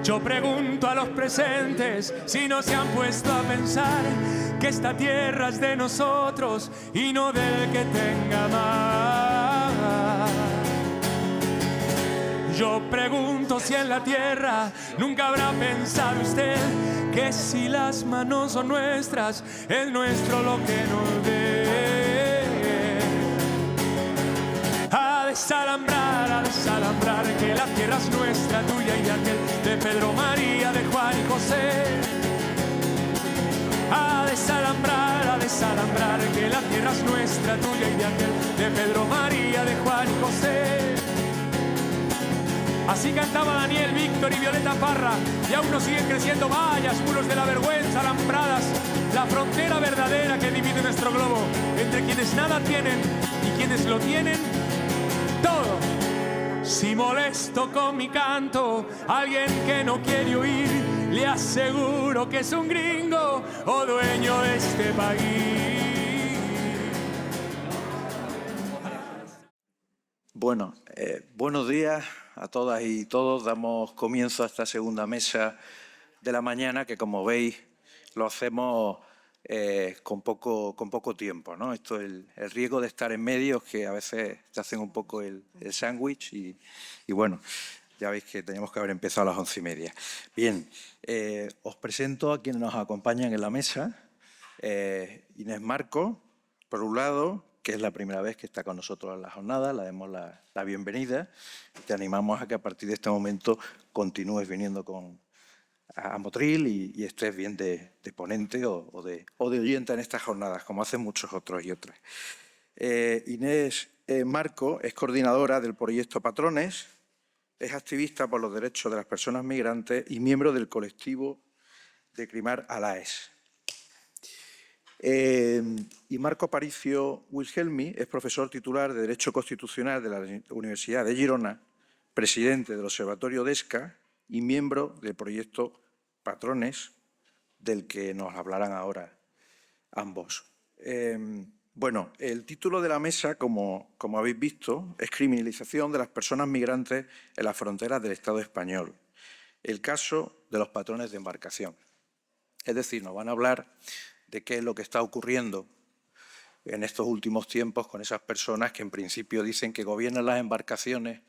Yo pregunto a los presentes si no se han puesto a pensar que esta tierra es de nosotros y no del que tenga más. Yo pregunto si en la tierra nunca habrá pensado usted que si las manos son nuestras, es nuestro lo que nos dé. A desalambrar, que la tierra es nuestra, tuya y de aquel, de Pedro, María, de Juan y José. A desalambrar, que la tierra es nuestra, tuya y de aquel, de Pedro, María, de Juan y José. Así cantaba Daniel, Víctor y Violeta Parra, y aún nos siguen creciendo vallas, muros de la vergüenza, alambradas, la frontera verdadera que divide nuestro globo entre quienes nada tienen y quienes lo tienen todo. Si molesto con mi canto a alguien que no quiere oír, le aseguro que es un gringo o dueño de este país. Bueno, buenos días a todas y todos. Damos comienzo a esta segunda mesa de la mañana que, como veis, lo hacemos con poco tiempo, ¿no? Esto es el riesgo de estar en medios que a veces te hacen un poco el sándwich y bueno, ya veis que teníamos que haber empezado a las 11:30. Bien, os presento a quienes nos acompañan en la mesa. Inés Marco, por un lado, que es la primera vez que está con nosotros en la jornada, le damos la bienvenida. Te animamos a que a partir de este momento continúes viniendo a Motril y estés bien de ponente o de oyente en estas jornadas, como hacen muchos otros y otras. Inés Marco es coordinadora del proyecto Patrones, es activista por los derechos de las personas migrantes y miembro del colectivo de Crimar Alaes. Y Marco Aparicio Wilhelmi es profesor titular de Derecho Constitucional de la Universidad de Girona, presidente del Observatorio DESCA y miembro del proyecto Patrones, del que nos hablarán ahora ambos. Bueno, el título de la mesa, como habéis visto, es Criminalización de las personas migrantes en las fronteras del Estado español. El caso de los patrones de embarcación. Es decir, nos van a hablar de qué es lo que está ocurriendo en estos últimos tiempos con esas personas que en principio dicen que gobiernan las embarcaciones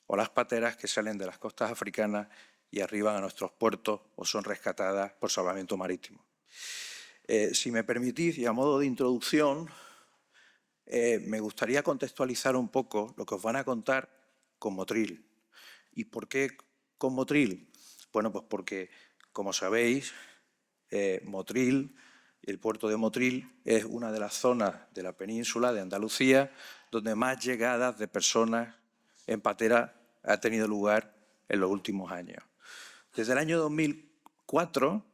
o las pateras que salen de las costas africanas y arriban a nuestros puertos o son rescatadas por salvamento marítimo. Si me permitís, y a modo de introducción, me gustaría contextualizar un poco lo que os van a contar con Motril. ¿Y por qué con Motril? Bueno, pues porque, como sabéis, Motril, el puerto de Motril, es una de las zonas de la península de Andalucía donde más llegadas de personas en patera ha tenido lugar en los últimos años. Desde el año 2004,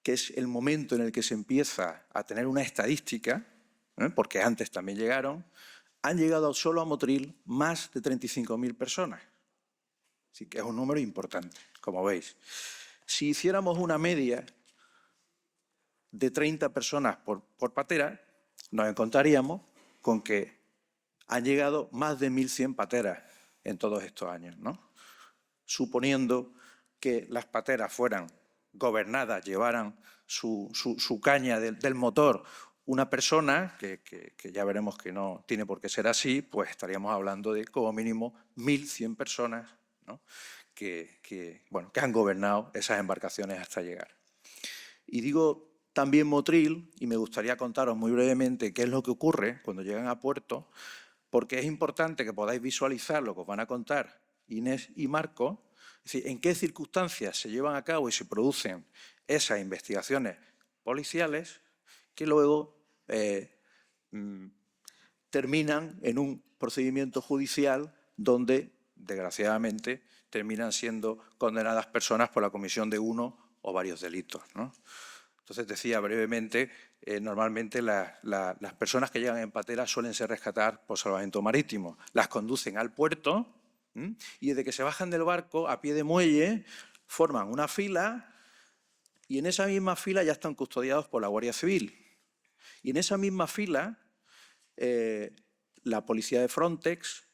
que es el momento en el que se empieza a tener una estadística, porque antes también llegaron, han llegado solo a Motril más de 35.000 personas. Así que es un número importante, como veis. Si hiciéramos una media de 30 personas por patera, nos encontraríamos con que han llegado más de 1.100 pateras en todos estos años, ¿no? Suponiendo que las pateras fueran gobernadas, llevaran su caña del motor una persona, que ya veremos que no tiene por qué ser así, pues estaríamos hablando de como mínimo 1.100 personas, ¿no? que han gobernado esas embarcaciones hasta llegar. Y digo también Motril, y me gustaría contaros muy brevemente qué es lo que ocurre cuando llegan a puerto, porque es importante que podáis visualizar lo que os van a contar Inés y Marco, es decir, en qué circunstancias se llevan a cabo y se producen esas investigaciones policiales que luego terminan en un procedimiento judicial donde, desgraciadamente, terminan siendo condenadas personas por la comisión de uno o varios delitos, ¿no? Entonces, decía brevemente, normalmente las personas que llegan en patera suelen ser rescatadas por salvamento marítimo. Las conducen al puerto y desde que se bajan del barco, a pie de muelle, forman una fila y en esa misma fila ya están custodiados por la Guardia Civil. Y en esa misma fila, la policía de Frontex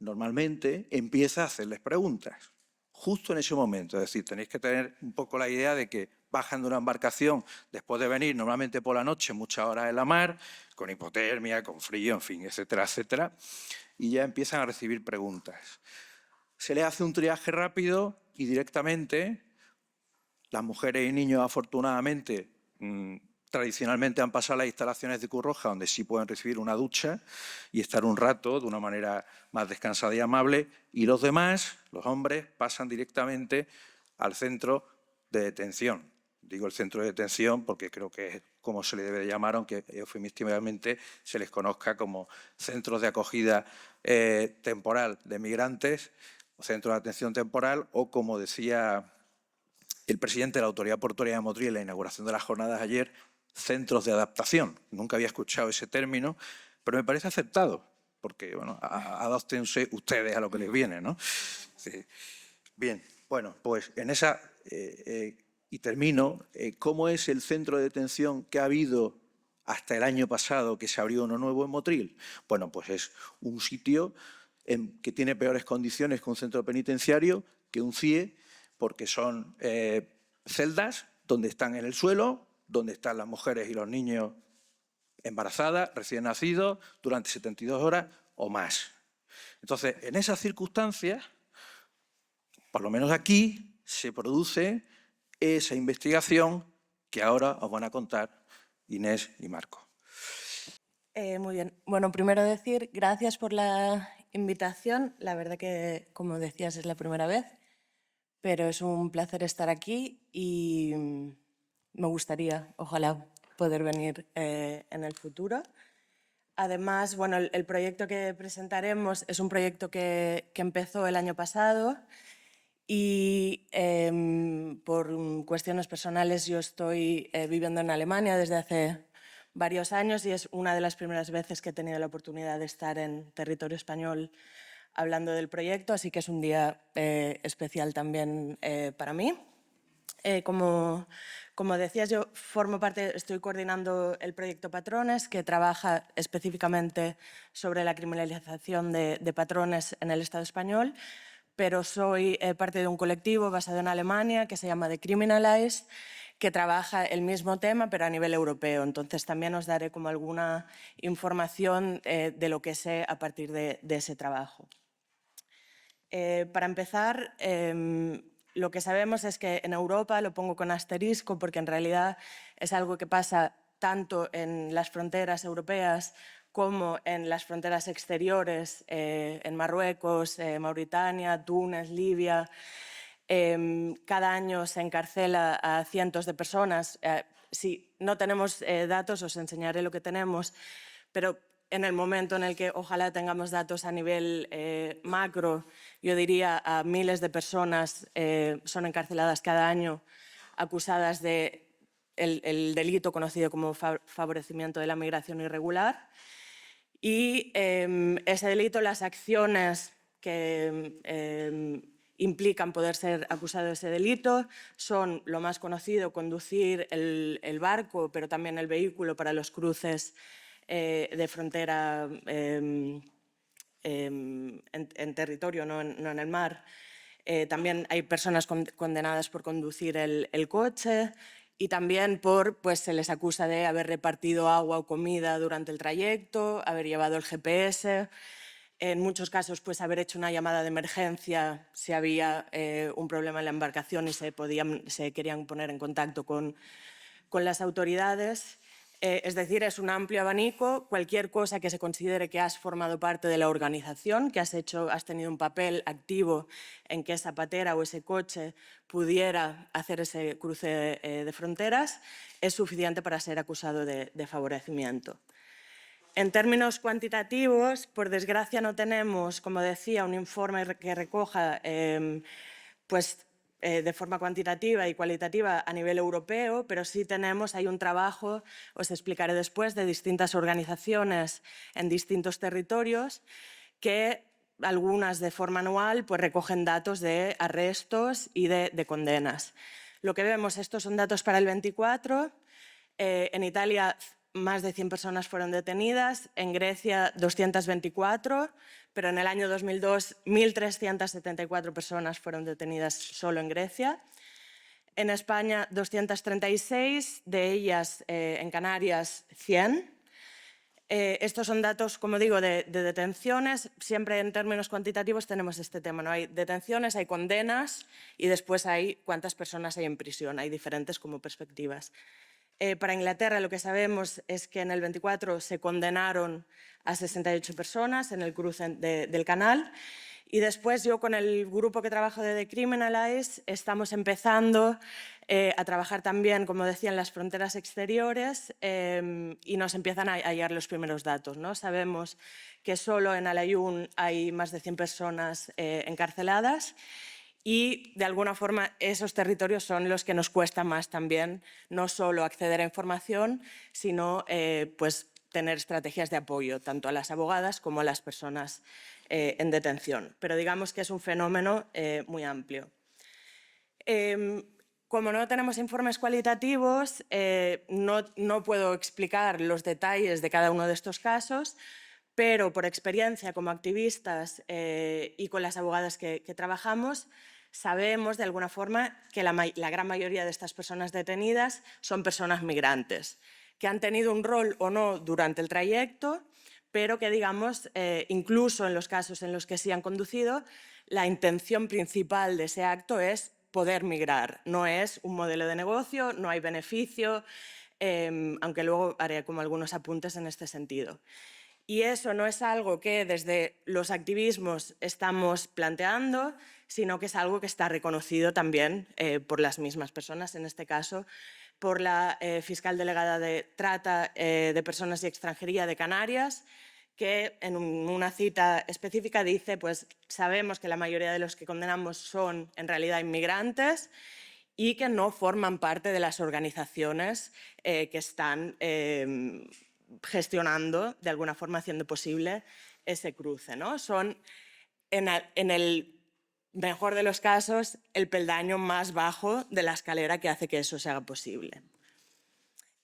normalmente empieza a hacerles preguntas. justo en ese momento. Es decir, tenéis que tener un poco la idea de que bajan de una embarcación después de venir normalmente por la noche muchas horas en la mar, con hipotermia, con frío, en fin, etcétera, etcétera, y ya empiezan a recibir preguntas. Se les hace un triaje rápido y directamente las mujeres y niños, afortunadamente, tradicionalmente han pasado a las instalaciones de Cruz Roja, donde sí pueden recibir una ducha y estar un rato de una manera más descansada y amable, y los demás, los hombres, pasan directamente al centro de detención. Digo el centro de detención porque creo que es como se le debe de llamar, aunque eufemísticamente se les conozca como centros de acogida temporal de migrantes, o centros de atención temporal, o como decía el presidente de la Autoridad Portuaria de Motril en la inauguración de las jornadas ayer, centros de adaptación. Nunca había escuchado ese término, pero me parece aceptado, porque, bueno, adóptense ustedes a lo que les viene, ¿no? Sí. Bien, bueno, pues en esa, y termino, ¿cómo es el centro de detención que ha habido hasta el año pasado que se abrió uno nuevo en Motril? Bueno, pues es un sitio que tiene peores condiciones que un centro penitenciario, que un CIE, porque son celdas donde están en el suelo, donde están las mujeres y los niños embarazadas, recién nacidos, durante 72 horas o más. Entonces, en esas circunstancias, por lo menos aquí, se produce esa investigación que ahora os van a contar Inés y Marco. Muy bien. Bueno, primero decir gracias por la invitación. La verdad que, como decías, es la primera vez, pero es un placer estar aquí y me gustaría, ojalá, poder venir en el futuro. Además, bueno, el proyecto que presentaremos es un proyecto que empezó el año pasado y por cuestiones personales yo estoy viviendo en Alemania desde hace varios años y es una de las primeras veces que he tenido la oportunidad de estar en territorio español hablando del proyecto, así que es un día especial también para mí. Como decías, yo formo parte, estoy coordinando el proyecto Patrones, que trabaja específicamente sobre la criminalización de patrones en el Estado español, pero soy parte de un colectivo basado en Alemania que se llama Decriminalize, que trabaja el mismo tema, pero a nivel europeo. Entonces, también os daré como alguna información de lo que sé a partir de ese trabajo. Para empezar, lo que sabemos es que en Europa, lo pongo con asterisco porque en realidad es algo que pasa tanto en las fronteras europeas como en las fronteras exteriores, en Marruecos, Mauritania, Túnez, Libia. Cada año se encarcela a cientos de personas. Si no tenemos datos, os enseñaré lo que tenemos, pero en el momento en el que ojalá tengamos datos a nivel macro, yo diría a miles de personas son encarceladas cada año acusadas de el delito conocido como favorecimiento de la migración irregular. Y ese delito, las acciones que implican poder ser acusado de ese delito son lo más conocido, conducir el barco, pero también el vehículo para los cruces de frontera en territorio, no en el mar. También hay personas condenadas por conducir el coche y también pues se les acusa de haber repartido agua o comida durante el trayecto, haber llevado el GPS, en muchos casos pues haber hecho una llamada de emergencia si había un problema en la embarcación y se querían poner en contacto con las autoridades. Es decir, es un amplio abanico, cualquier cosa que se considere que has formado parte de la organización, que has tenido un papel activo en que esa patera o ese coche pudiera hacer ese cruce de fronteras, es suficiente para ser acusado de favorecimiento. En términos cuantitativos, por desgracia no tenemos, como decía, un informe que recoja de forma cuantitativa y cualitativa a nivel europeo, pero sí hay un trabajo, os explicaré después, de distintas organizaciones en distintos territorios que algunas de forma anual pues recogen datos de arrestos y de condenas. Lo que vemos, estos son datos para el 24, en Italia más de 100 personas fueron detenidas, en Grecia 224, pero en el año 2002 1.374 personas fueron detenidas solo en Grecia. En España 236, de ellas en Canarias 100. Estos son datos, como digo, de detenciones. Siempre en términos cuantitativos tenemos este tema, ¿no? Hay detenciones, hay condenas y después hay cuántas personas hay en prisión. Hay diferentes como perspectivas. Para Inglaterra lo que sabemos es que en el 24 se condenaron a 68 personas en el cruce del canal. Y después yo con el grupo que trabajo de Decriminalize estamos empezando a trabajar también, como decía, en las fronteras exteriores y nos empiezan a llegar los primeros datos, ¿no? Sabemos que solo en Al-Aaiún hay más de 100 personas encarceladas y de alguna forma esos territorios son los que nos cuesta más también, no solo acceder a información, sino pues, tener estrategias de apoyo tanto a las abogadas como a las personas en detención. Pero digamos que es un fenómeno muy amplio. Como no tenemos informes cualitativos, no puedo explicar los detalles de cada uno de estos casos, pero por experiencia como activistas y con las abogadas que trabajamos, sabemos de alguna forma que la gran mayoría de estas personas detenidas son personas migrantes, que han tenido un rol o no durante el trayecto, pero que, digamos, incluso en los casos en los que sí han conducido, la intención principal de ese acto es poder migrar. No es un modelo de negocio, no hay beneficio, aunque luego haré como algunos apuntes en este sentido. Y eso no es algo que desde los activismos estamos planteando, sino que es algo que está reconocido también por las mismas personas, en este caso por la fiscal delegada de Trata de Personas y Extranjería de Canarias, que en una cita específica dice, pues sabemos que la mayoría de los que condenamos son en realidad inmigrantes y que no forman parte de las organizaciones que están gestionando, de alguna forma haciendo posible ese cruce, ¿no? Son, en el mejor de los casos, el peldaño más bajo de la escalera que hace que eso se haga posible.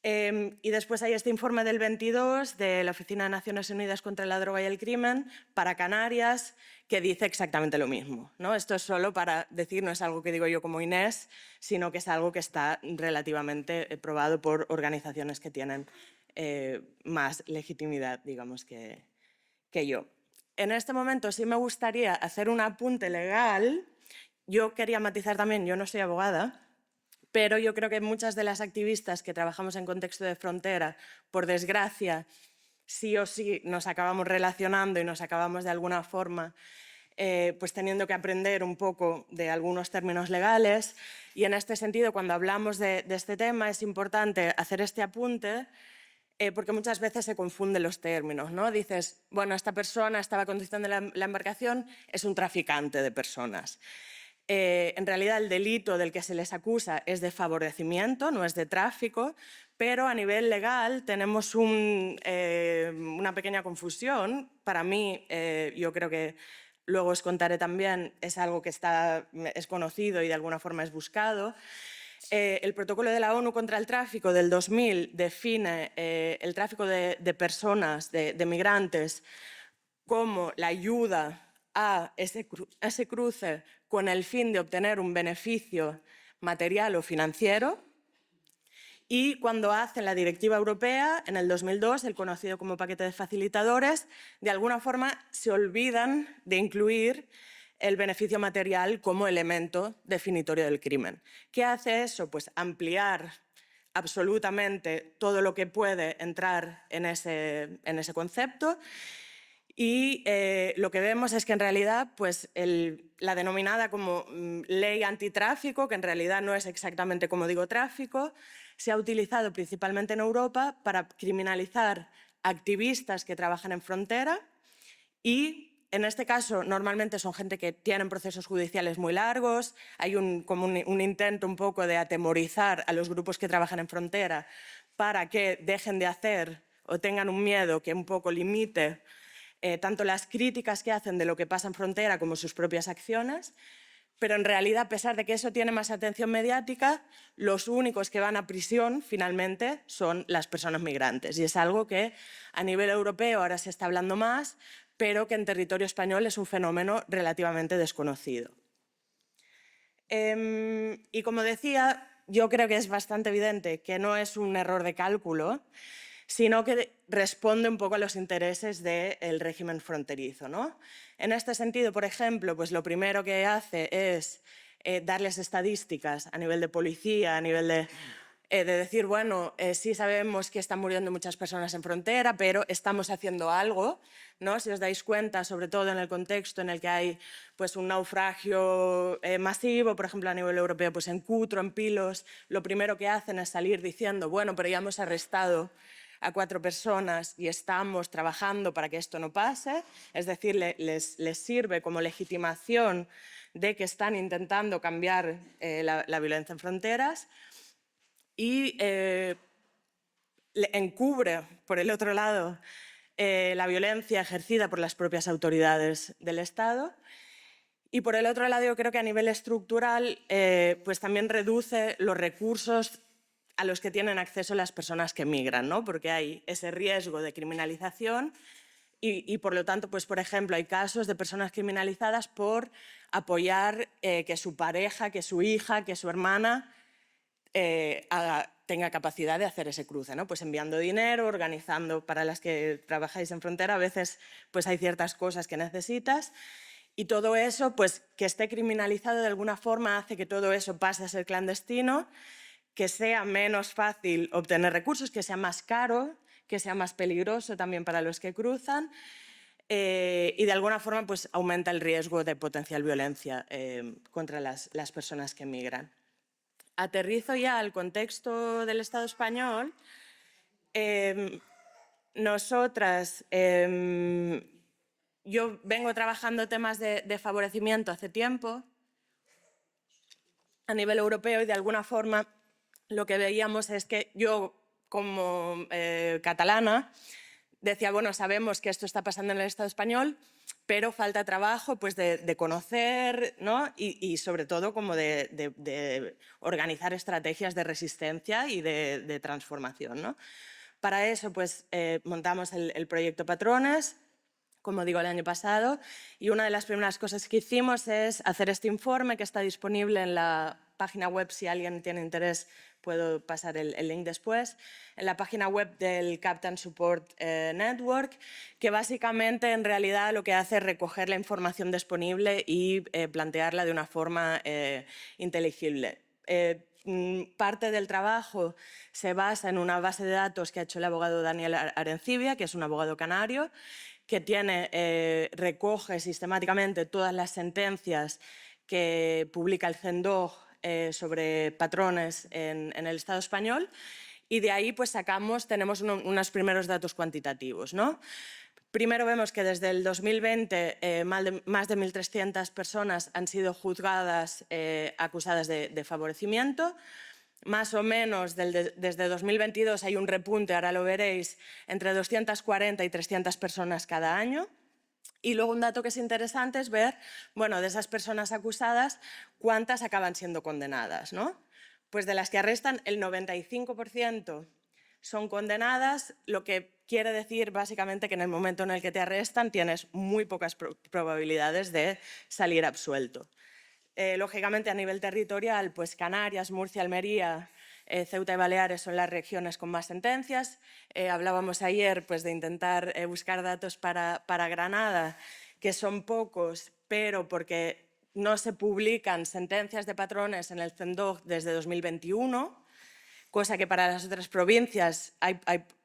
Y después hay este informe del 22 de la Oficina de Naciones Unidas contra la Droga y el Crimen para Canarias, que dice exactamente lo mismo, ¿no? Esto es solo para decir, no es algo que digo yo como Inés, sino que es algo que está relativamente probado por organizaciones que tienen más legitimidad, digamos, que yo. En este momento sí me gustaría hacer un apunte legal. Yo quería matizar también, yo no soy abogada, pero yo creo que muchas de las activistas que trabajamos en contexto de frontera, por desgracia, sí o sí nos acabamos relacionando y nos acabamos de alguna forma pues teniendo que aprender un poco de algunos términos legales. Y en este sentido, cuando hablamos de este tema, es importante hacer este apunte porque muchas veces se confunden los términos, ¿no? Dices, bueno, esta persona estaba conduciendo la embarcación, es un traficante de personas. En realidad el delito del que se les acusa es de favorecimiento, no es de tráfico, pero a nivel legal tenemos una pequeña confusión. Para mí, yo creo que luego os contaré también, es algo que es conocido y de alguna forma es buscado. El protocolo de la ONU contra el tráfico del 2000 define el tráfico de personas, de migrantes, como la ayuda a ese cruce con el fin de obtener un beneficio material o financiero. Y cuando hacen la Directiva Europea, en el 2002, el conocido como paquete de facilitadores, de alguna forma se olvidan de incluir el beneficio material como elemento definitorio del crimen. ¿Qué hace eso? Pues ampliar absolutamente todo lo que puede entrar en ese concepto. Y lo que vemos es que en realidad pues, la denominada como ley antitráfico, que en realidad no es exactamente como digo tráfico, se ha utilizado principalmente en Europa para criminalizar activistas que trabajan en frontera y en este caso normalmente son gente que tienen procesos judiciales muy largos, hay como un intento un poco de atemorizar a los grupos que trabajan en frontera para que dejen de hacer o tengan un miedo que un poco limite tanto las críticas que hacen de lo que pasa en frontera como sus propias acciones, pero en realidad, a pesar de que eso tiene más atención mediática, los únicos que van a prisión finalmente son las personas migrantes. Y es algo que a nivel europeo ahora se está hablando más, pero que en territorio español es un fenómeno relativamente desconocido. Y como decía, yo creo que es bastante evidente que no es un error de cálculo, sino que responde un poco a los intereses del régimen fronterizo, ¿no? En este sentido, por ejemplo, pues lo primero que hace es darles estadísticas a nivel de policía, a nivel de decir, bueno, sí sabemos que están muriendo muchas personas en frontera, pero estamos haciendo algo, ¿no? Si os dais cuenta, sobre todo en el contexto en el que hay pues, un naufragio masivo, por ejemplo, a nivel europeo, pues en Cutro, en Pilos, lo primero que hacen es salir diciendo, bueno, pero ya hemos arrestado a 4 personas y estamos trabajando para que esto no pase, es decir, les sirve como legitimación de que están intentando cambiar la violencia en fronteras. Y encubre, por el otro lado, la violencia ejercida por las propias autoridades del Estado. Y por el otro lado, yo creo que a nivel estructural, pues también reduce los recursos a los que tienen acceso las personas que migran, ¿no? Porque hay ese riesgo de criminalización y por lo tanto, pues, por ejemplo, hay casos de personas criminalizadas por apoyar que su pareja, que su hija, que su hermana tenga capacidad de hacer ese cruce, ¿no? Pues enviando dinero, organizando, para las que trabajáis en frontera, a veces pues hay ciertas cosas que necesitas y todo eso, pues que esté criminalizado de alguna forma hace que todo eso pase a ser clandestino, que sea menos fácil obtener recursos, que sea más caro, que sea más peligroso también para los que cruzan y de alguna forma pues aumenta el riesgo de potencial violencia contra las personas que migran. Aterrizo ya al contexto del Estado español. Nosotras, yo vengo trabajando temas de favorecimiento hace tiempo a nivel europeo y de alguna forma lo que veíamos es que yo como catalana decía, bueno, sabemos que esto está pasando en el Estado español, pero falta trabajo pues, de conocer, ¿no? y sobre todo como de organizar estrategias de resistencia y de transformación, ¿no? Para eso pues, montamos el proyecto Patrones, como digo, el año pasado, y una de las primeras cosas que hicimos es hacer este informe que está disponible en la página web, si alguien tiene interés puedo pasar el link después, en la página web del Captain Support Network, que básicamente en realidad lo que hace es recoger la información disponible y plantearla de una forma inteligible. Parte del trabajo se basa en una base de datos que ha hecho el abogado Daniel Arencibia, que es un abogado canario, que recoge sistemáticamente todas las sentencias que publica el CENDOG sobre patrones en el Estado español y de ahí pues tenemos unos primeros datos cuantitativos, ¿no? Primero vemos que desde el 2020 más de 1.300 personas han sido juzgadas acusadas de favorecimiento. Más o menos desde 2022 hay un repunte, ahora lo veréis, entre 240 y 300 personas cada año. Y luego un dato que es interesante es ver, bueno, de esas personas acusadas, cuántas acaban siendo condenadas, ¿no? Pues de las que arrestan, el 95% son condenadas, lo que quiere decir básicamente que en el momento en el que te arrestan tienes muy pocas probabilidades de salir absuelto. Lógicamente, a nivel territorial, pues Canarias, Murcia, Almería, Ceuta y Baleares son las regiones con más sentencias. Hablábamos ayer pues, de intentar buscar datos para Granada, que son pocos, pero porque no se publican sentencias de patrones en el CENDOG desde 2021, cosa que para las otras provincias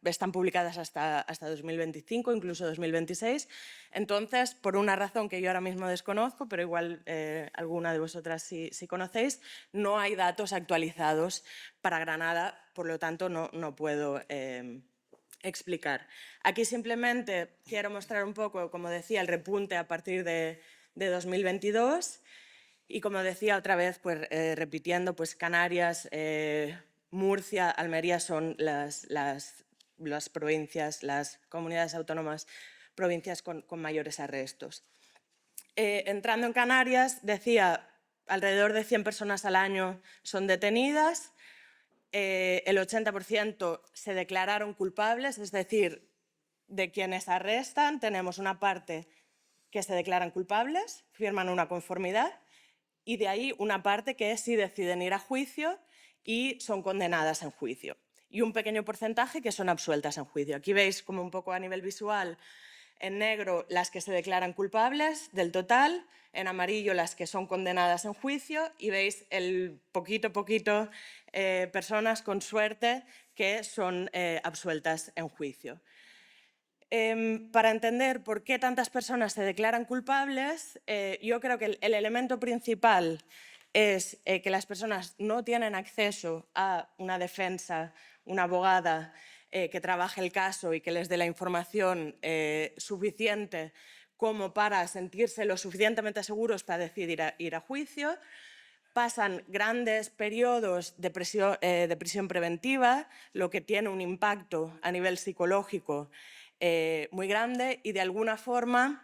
están publicadas hasta 2025, incluso 2026. Entonces, por una razón que yo ahora mismo desconozco, pero igual alguna de vosotras sí conocéis, no hay datos actualizados para Granada, por lo tanto no puedo explicar. Aquí simplemente quiero mostrar un poco, como decía, el repunte a partir de 2022 y como decía otra vez, pues repitiendo, pues Canarias, Murcia, Almería son las provincias, las comunidades autónomas, provincias con mayores arrestos. Entrando en Canarias, decía, alrededor de 100 personas al año son detenidas, el 80% se declararon culpables, es decir, de quienes arrestan tenemos una parte que se declaran culpables, firman una conformidad, y de ahí una parte que sí deciden ir a juicio y son condenadas en juicio. Y un pequeño porcentaje que son absueltas en juicio. Aquí veis como un poco a nivel visual, en negro las que se declaran culpables del total, en amarillo las que son condenadas en juicio y veis el poquito personas con suerte que son absueltas en juicio. Para entender por qué tantas personas se declaran culpables, yo creo que el elemento principal es que las personas no tienen acceso a una defensa, una abogada que trabaje el caso y que les dé la información suficiente como para sentirse lo suficientemente seguros para decidir ir a juicio. Pasan grandes periodos de prisión preventiva, lo que tiene un impacto a nivel psicológico muy grande y de alguna forma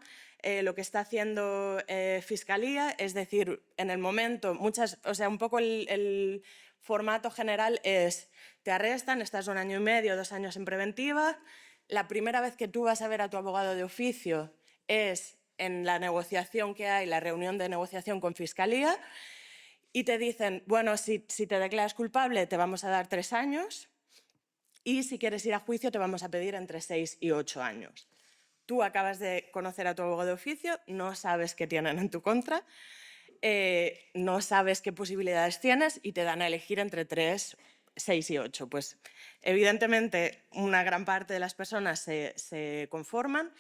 lo que está haciendo Fiscalía, es decir, en el momento, un poco el formato general es, te arrestan, estás 1 año y medio, 2 años en preventiva, la primera vez que tú vas a ver a tu abogado de oficio es en la negociación que hay, la reunión de negociación con Fiscalía, y te dicen, bueno, si te declaras culpable te vamos a dar 3 años y si quieres ir a juicio te vamos a pedir entre 6 y 8 años. Tú acabas de conocer a tu abogado de oficio, no sabes qué tienen en tu contra, no sabes qué posibilidades tienes y te dan a elegir entre 3, 6 y 8. Pues evidentemente una gran parte de las personas se conforman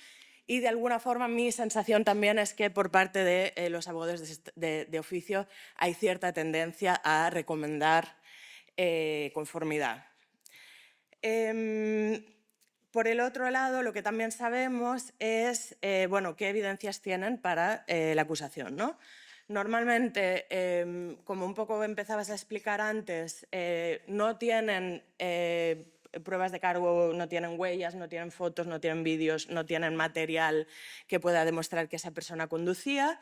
y de alguna forma mi sensación también es que por parte de los abogados de oficio hay cierta tendencia a recomendar conformidad. Por el otro lado, lo que también sabemos es bueno, qué evidencias tienen para la acusación, ¿no? Normalmente, como un poco empezabas a explicar antes, no tienen pruebas de cargo, no tienen huellas, no tienen fotos, no tienen vídeos, no tienen material que pueda demostrar que esa persona conducía.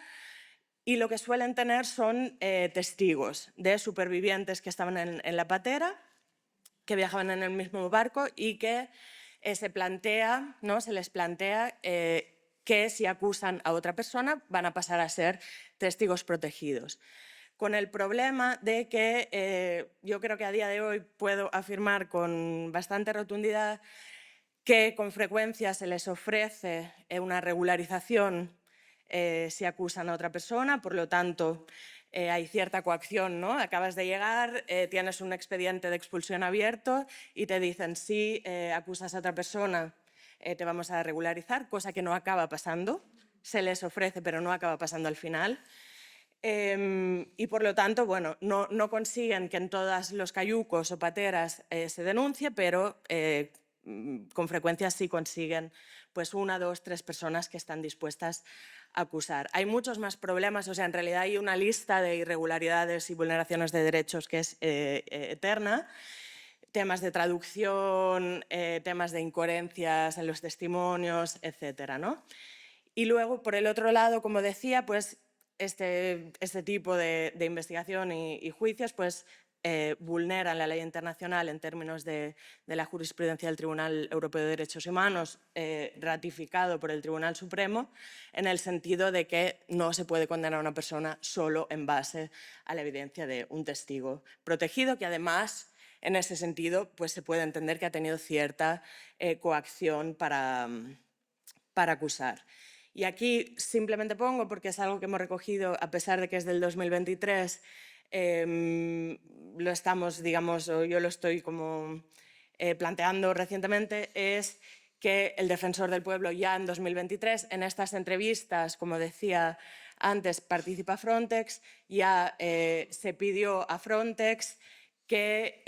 Y lo que suelen tener son testigos de supervivientes que estaban en la patera, que viajaban en el mismo barco y que se les plantea que si acusan a otra persona van a pasar a ser testigos protegidos. Con el problema de que yo creo que a día de hoy puedo afirmar con bastante rotundidad que con frecuencia se les ofrece una regularización si acusan a otra persona, por lo tanto hay cierta coacción, ¿no? Acabas de llegar, tienes un expediente de expulsión abierto y te dicen si acusas a otra persona te vamos a regularizar, cosa que no acaba pasando, se les ofrece pero no acaba pasando al final. Y por lo tanto, bueno, no consiguen que en todos los cayucos o pateras se denuncie, pero con frecuencia sí consiguen pues 1, 2, 3 personas que están dispuestas a acusar. Hay muchos más problemas, o sea, en realidad hay una lista de irregularidades y vulneraciones de derechos que es eterna. Temas de traducción, temas de incoherencias en los testimonios, etcétera, ¿no? Y luego, por el otro lado, como decía, pues este tipo de investigación y juicios pues, vulneran la ley internacional en términos de la jurisprudencia del Tribunal Europeo de Derechos Humanos, ratificado por el Tribunal Supremo, en el sentido de que no se puede condenar a una persona solo en base a la evidencia de un testigo protegido, que además, en ese sentido, pues se puede entender que ha tenido cierta coacción para acusar. Y aquí simplemente pongo, porque es algo que hemos recogido, a pesar de que es del 2023, lo estamos, digamos, o yo lo estoy como planteando recientemente, es que el Defensor del Pueblo ya en 2023, en estas entrevistas, como decía antes, participa Frontex, ya se pidió a Frontex que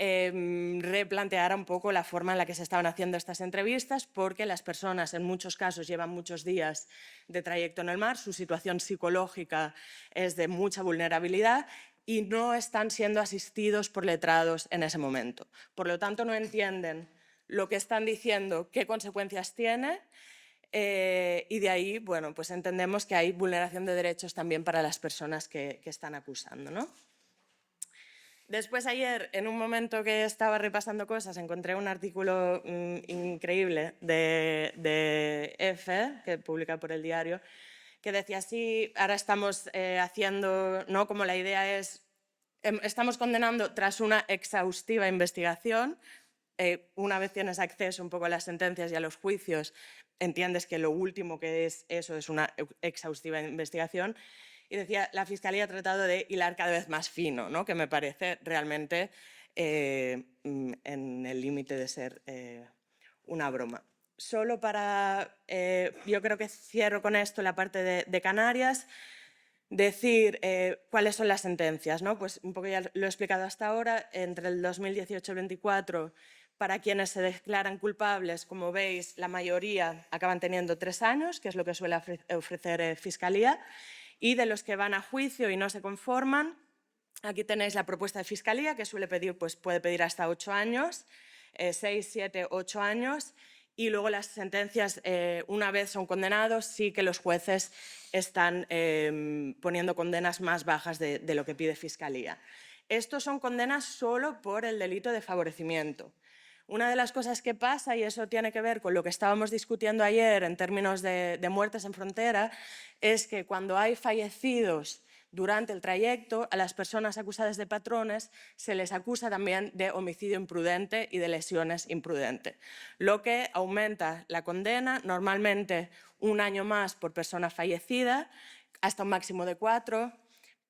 replanteara un poco la forma en la que se estaban haciendo estas entrevistas, porque las personas en muchos casos llevan muchos días de trayecto en el mar, su situación psicológica es de mucha vulnerabilidad y no están siendo asistidos por letrados en ese momento. Por lo tanto, no entienden lo que están diciendo, qué consecuencias tiene, Y de ahí, bueno, pues entendemos que hay vulneración de derechos también para las personas que están acusando, ¿no? Después ayer, en un momento que estaba repasando cosas, encontré un artículo increíble de EFE, que publica por El Diario, que decía así, ahora estamos haciendo, ¿no? Como la idea es, estamos condenando tras una exhaustiva investigación, una vez tienes acceso un poco a las sentencias y a los juicios, entiendes que lo último que es eso es una exhaustiva investigación. Y decía, la Fiscalía ha tratado de hilar cada vez más fino, ¿no? Que me parece realmente en el límite de ser una broma. Solo para, yo creo que cierro con esto la parte de Canarias, decir cuáles son las sentencias, ¿no? Pues un poco ya lo he explicado hasta ahora, entre el 2018 y el 24, para quienes se declaran culpables, como veis, la mayoría acaban teniendo 3 años, que es lo que suele ofrecer Fiscalía, y de los que van a juicio y no se conforman, aquí tenéis la propuesta de Fiscalía, que suele pedir, pues puede pedir hasta 8 años, 6, 7, 8 años, y luego las sentencias, una vez son condenados, sí que los jueces están poniendo condenas más bajas de lo que pide Fiscalía. Estos son condenas solo por el delito de favorecimiento. Una de las cosas que pasa, y eso tiene que ver con lo que estábamos discutiendo ayer en términos de muertes en frontera, es que cuando hay fallecidos durante el trayecto, a las personas acusadas de patrones se les acusa también de homicidio imprudente y de lesiones imprudentes, lo que aumenta la condena, normalmente 1 año más por persona fallecida, hasta un máximo de 4,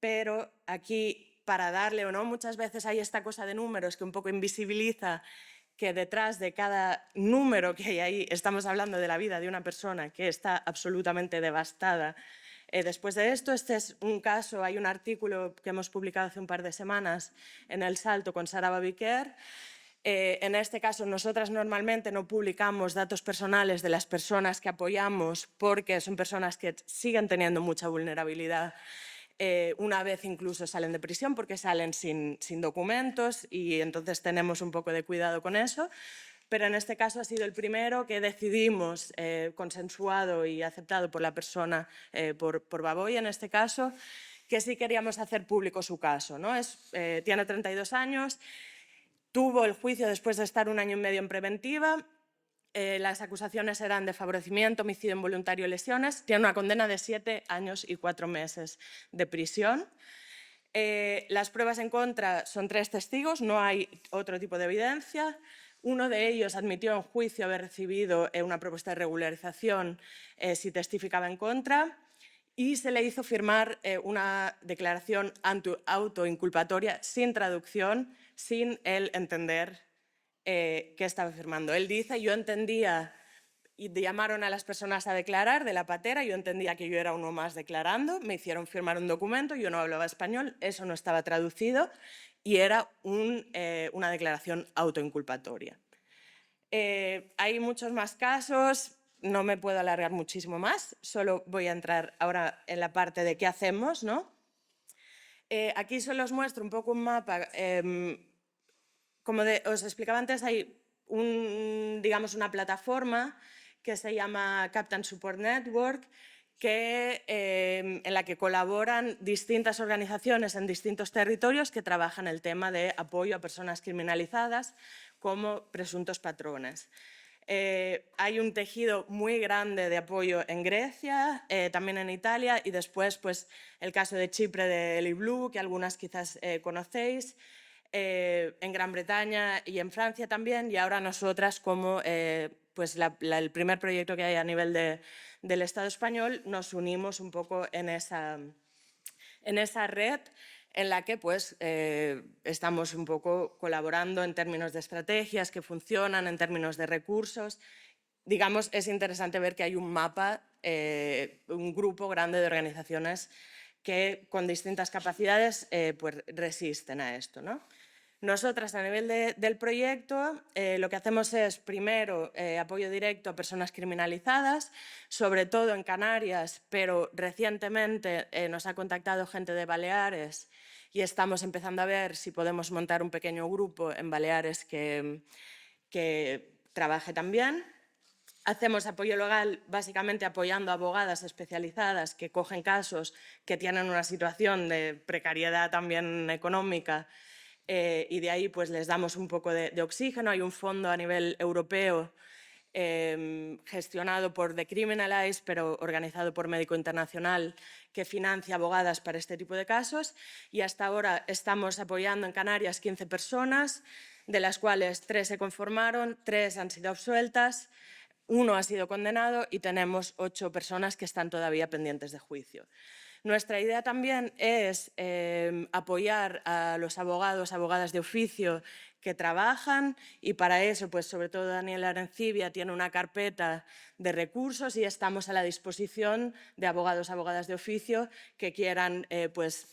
pero aquí, para darle o no, muchas veces hay esta cosa de números que un poco invisibiliza que detrás de cada número que hay ahí estamos hablando de la vida de una persona que está absolutamente devastada. Después de esto, este es un caso, hay un artículo que hemos publicado hace un par de semanas en El Salto con Sara Babiquer. En este caso, nosotras normalmente no publicamos datos personales de las personas que apoyamos porque son personas que siguen teniendo mucha vulnerabilidad. Una vez incluso salen de prisión porque salen sin documentos y entonces tenemos un poco de cuidado con eso. Pero en este caso ha sido el primero que decidimos, consensuado y aceptado por la persona, por Baboy en este caso, que sí queríamos hacer público su caso, ¿no? Tiene 32 años, tuvo el juicio después de estar 1 año y medio en preventiva. Las acusaciones eran de favorecimiento, homicidio involuntario y lesiones. Tiene una condena de 7 años y 4 meses de prisión. Las pruebas en contra son 3 testigos, no hay otro tipo de evidencia. Uno de ellos admitió en juicio haber recibido una propuesta de regularización si testificaba en contra y se le hizo firmar una declaración autoinculpatoria sin traducción, sin él entender qué estaba firmando. Él dice, yo entendía, y llamaron a las personas a declarar de la patera, yo entendía que yo era uno más declarando, me hicieron firmar un documento, yo no hablaba español, eso no estaba traducido y era una declaración autoinculpatoria. Hay muchos más casos, no me puedo alargar muchísimo más, solo voy a entrar ahora en la parte de qué hacemos, ¿no? Aquí solo os muestro un poco un mapa. Como os explicaba antes, hay digamos una plataforma que se llama Captain Support Network, en la que colaboran distintas organizaciones en distintos territorios que trabajan el tema de apoyo a personas criminalizadas como presuntos patrones. Hay un tejido muy grande de apoyo en Grecia, también en Italia y después pues, el caso de Chipre de Eli Blue, que algunas quizás conocéis, en Gran Bretaña y en Francia también, y ahora nosotras como pues el primer proyecto que hay a nivel del Estado español, nos unimos un poco en esa red en la que pues, estamos un poco colaborando en términos de estrategias que funcionan, en términos de recursos. Digamos, es interesante ver que hay un mapa, un grupo grande de organizaciones que con distintas capacidades pues, resisten a esto, ¿no? Nosotras, a nivel del proyecto, lo que hacemos es, primero, apoyo directo a personas criminalizadas, sobre todo en Canarias, pero recientemente nos ha contactado gente de Baleares y estamos empezando a ver si podemos montar un pequeño grupo en Baleares que trabaje también. Hacemos apoyo legal básicamente apoyando a abogadas especializadas que cogen casos que tienen una situación de precariedad también económica y de ahí pues les damos un poco de oxígeno. Hay un fondo a nivel europeo gestionado por The Criminalize, pero organizado por Médico Internacional, que financia abogadas para este tipo de casos. Y hasta ahora estamos apoyando en Canarias 15 personas, de las cuales 3 se conformaron, 3 han sido absueltas, 1 ha sido condenado y tenemos 8 personas que están todavía pendientes de juicio. Nuestra idea también es apoyar a los abogados, abogadas de oficio que trabajan y para eso, pues sobre todo Daniel Arencibia tiene una carpeta de recursos y estamos a la disposición de abogados, abogadas de oficio que quieran, pues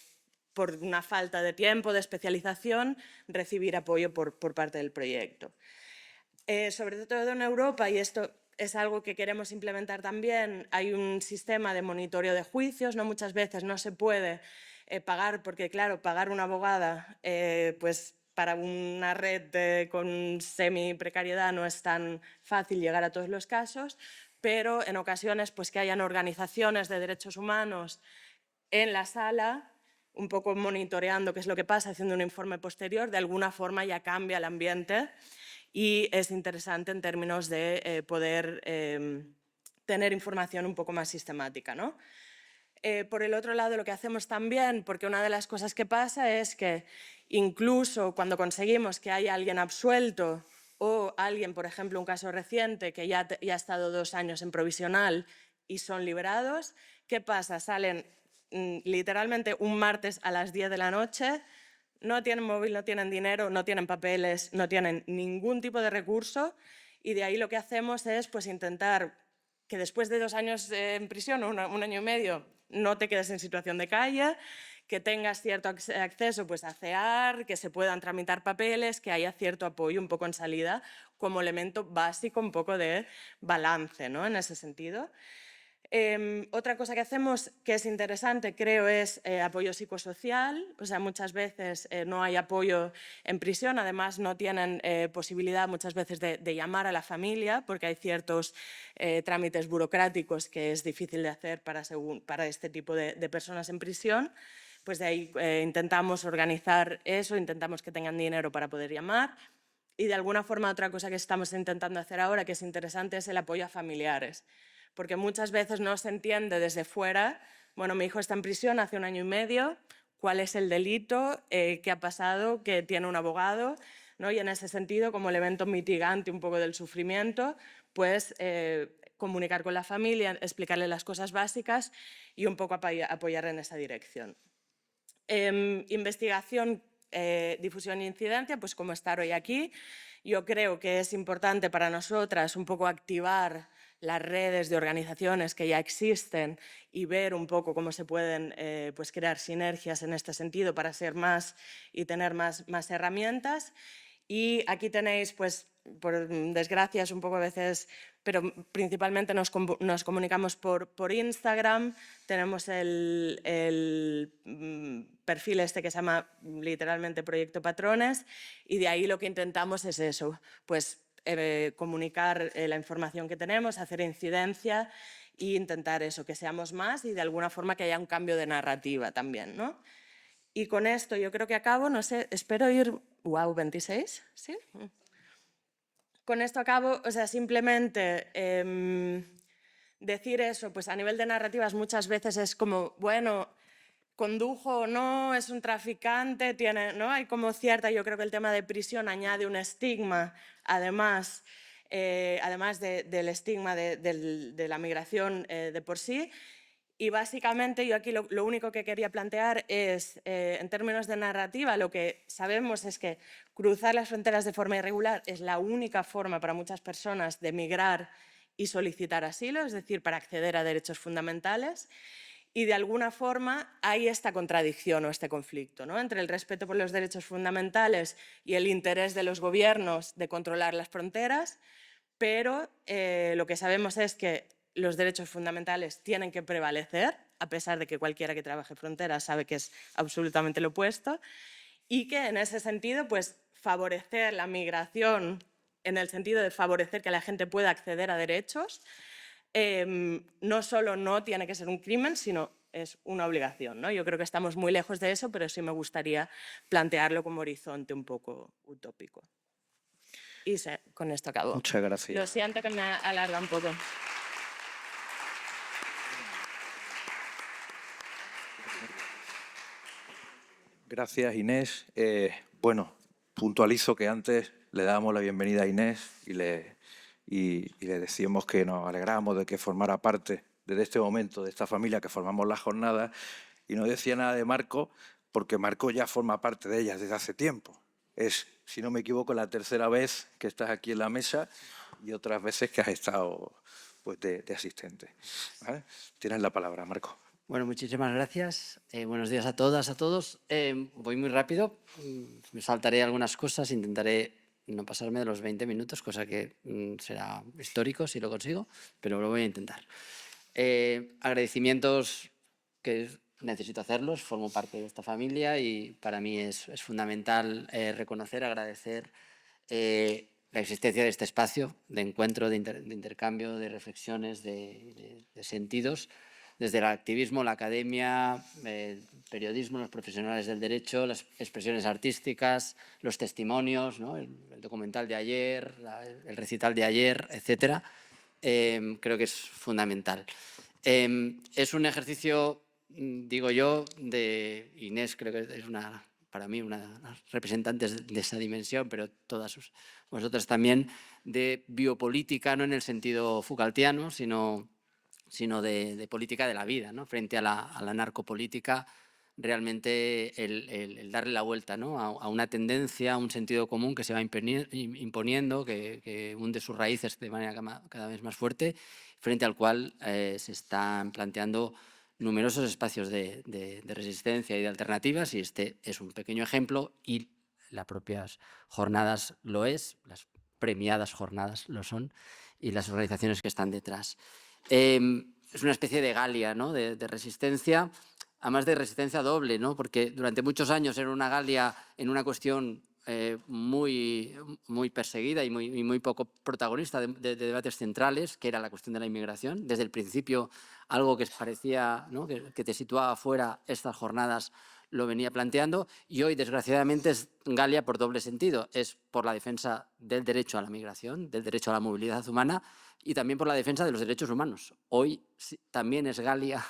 por una falta de tiempo, de especialización, recibir apoyo por parte del proyecto. Sobre todo en Europa, y esto es algo que queremos implementar también, hay un sistema de monitoreo de juicios, ¿no? Muchas veces no se puede pagar, porque claro, pagar una abogada pues para una red con semi-precariedad no es tan fácil llegar a todos los casos, pero en ocasiones pues que hayan organizaciones de derechos humanos en la sala, un poco monitoreando qué es lo que pasa, haciendo un informe posterior, de alguna forma ya cambia el ambiente y es interesante en términos de poder tener información un poco más sistemática, ¿no? Por el otro lado, lo que hacemos también, porque una de las cosas que pasa es que incluso cuando conseguimos que haya alguien absuelto o alguien, por ejemplo, un caso reciente que ya ha estado 2 años en provisional y son liberados, ¿qué pasa? Salen literalmente un martes a las 10 de la noche, no tienen móvil, no tienen dinero, no tienen papeles, no tienen ningún tipo de recurso y de ahí lo que hacemos es pues, intentar que después de 2 años en prisión o un año y medio no te quedes en situación de calle, que tengas cierto acceso pues, a CEAR, que se puedan tramitar papeles, que haya cierto apoyo un poco en salida como elemento básico un poco de balance, ¿no? En ese sentido. Otra cosa que hacemos que es interesante, creo, es apoyo psicosocial. O sea, muchas veces no hay apoyo en prisión, además no tienen posibilidad muchas veces de llamar a la familia porque hay ciertos trámites burocráticos que es difícil de hacer para este tipo de personas en prisión. Pues de ahí intentamos organizar eso, intentamos que tengan dinero para poder llamar. Y de alguna forma otra cosa que estamos intentando hacer ahora que es interesante es el apoyo a familiares. Porque muchas veces no se entiende desde fuera, bueno, mi hijo está en prisión hace 1 año y medio, ¿cuál es el delito? ¿Qué ha pasado? ¿Que tiene un abogado? ¿No? Y en ese sentido, como elemento mitigante un poco del sufrimiento, pues comunicar con la familia, explicarle las cosas básicas y un poco apoyar en esa dirección. Investigación, difusión e incidencia, pues como estar hoy aquí, yo creo que es importante para nosotras un poco activar las redes de organizaciones que ya existen y ver un poco cómo se pueden pues crear sinergias en este sentido para ser más y tener más herramientas. Y aquí tenéis, pues, por desgracia es un poco a veces, pero principalmente nos comunicamos por Instagram, tenemos el perfil este que se llama literalmente Proyecto Patrones y de ahí lo que intentamos es eso, pues comunicar la información que tenemos, hacer incidencia e intentar eso, que seamos más y de alguna forma que haya un cambio de narrativa también, ¿no? Y con esto yo creo que acabo, no sé, espero ir, wow, 26, ¿sí? Con esto acabo, o sea, simplemente decir eso, pues a nivel de narrativas muchas veces es como, bueno, condujo o no, es un traficante, tiene, ¿no? Hay como cierta, yo creo que el tema de prisión añade un estigma, además del estigma de la migración de por sí. Y básicamente yo aquí lo único que quería plantear es, en términos de narrativa, lo que sabemos es que cruzar las fronteras de forma irregular es la única forma para muchas personas de migrar y solicitar asilo, es decir, para acceder a derechos fundamentales. Y de alguna forma hay esta contradicción o este conflicto, ¿no? Entre el respeto por los derechos fundamentales y el interés de los gobiernos de controlar las fronteras, pero lo que sabemos es que los derechos fundamentales tienen que prevalecer, a pesar de que cualquiera que trabaje fronteras sabe que es absolutamente lo opuesto, y que en ese sentido, pues, favorecer la migración en el sentido de favorecer que la gente pueda acceder a derechos, no solo no tiene que ser un crimen, sino es una obligación, ¿no? Yo creo que estamos muy lejos de eso, pero sí me gustaría plantearlo como horizonte un poco utópico. Y con esto acabo. Muchas gracias. Lo siento que me alarga un poco. Gracias, Inés. Bueno, puntualizo que antes le dábamos la bienvenida a Inés y le decíamos que nos alegramos de que formara parte desde este momento de esta familia que formamos la jornada, y no decía nada de Marco porque Marco ya forma parte de ella desde hace tiempo. Es, si no me equivoco, la tercera vez que estás aquí en la mesa y otras veces que has estado pues, de asistente. ¿Vale? Tienes la palabra, Marco. Bueno, muchísimas gracias. Buenos días a todas, a todos. Voy muy rápido, me saltaré algunas cosas, intentaré no pasarme de los 20 minutos, cosa que será histórico si lo consigo, pero lo voy a intentar. Agradecimientos que necesito hacerlos, formo parte de esta familia y para mí es fundamental reconocer, agradecer la existencia de este espacio de encuentro, de intercambio, de reflexiones, de sentidos, desde el activismo, la academia, el periodismo, los profesionales del derecho, las expresiones artísticas, los testimonios, ¿no? el documental de ayer, el recital de ayer, etc. Creo que es fundamental. Es un ejercicio, digo yo, de Inés, creo que es para mí una representante de esa dimensión, pero todas vosotras también, de biopolítica, no en el sentido Foucaultiano, sino de política de la vida, ¿no? Frente a la narcopolítica, realmente el darle la vuelta, ¿no? a una tendencia, a un sentido común que se va imponiendo, que hunde sus raíces de manera cada vez más fuerte, frente al cual se están planteando numerosos espacios de resistencia y de alternativas, y este es un pequeño ejemplo, y las propias jornadas lo es, las premiadas jornadas lo son, y las organizaciones que están detrás. Es una especie de Galia, ¿no? de resistencia, además de resistencia doble, ¿no? Porque durante muchos años era una Galia en una cuestión muy perseguida y muy poco protagonista de debates centrales, que era la cuestión de la inmigración. Desde el principio, algo que parecía, ¿no? que te situaba fuera, estas jornadas lo venía planteando, y hoy, desgraciadamente, es Galia por doble sentido. Es por la defensa del derecho a la migración, del derecho a la movilidad humana, y también por la defensa de los derechos humanos. Hoy también es Galia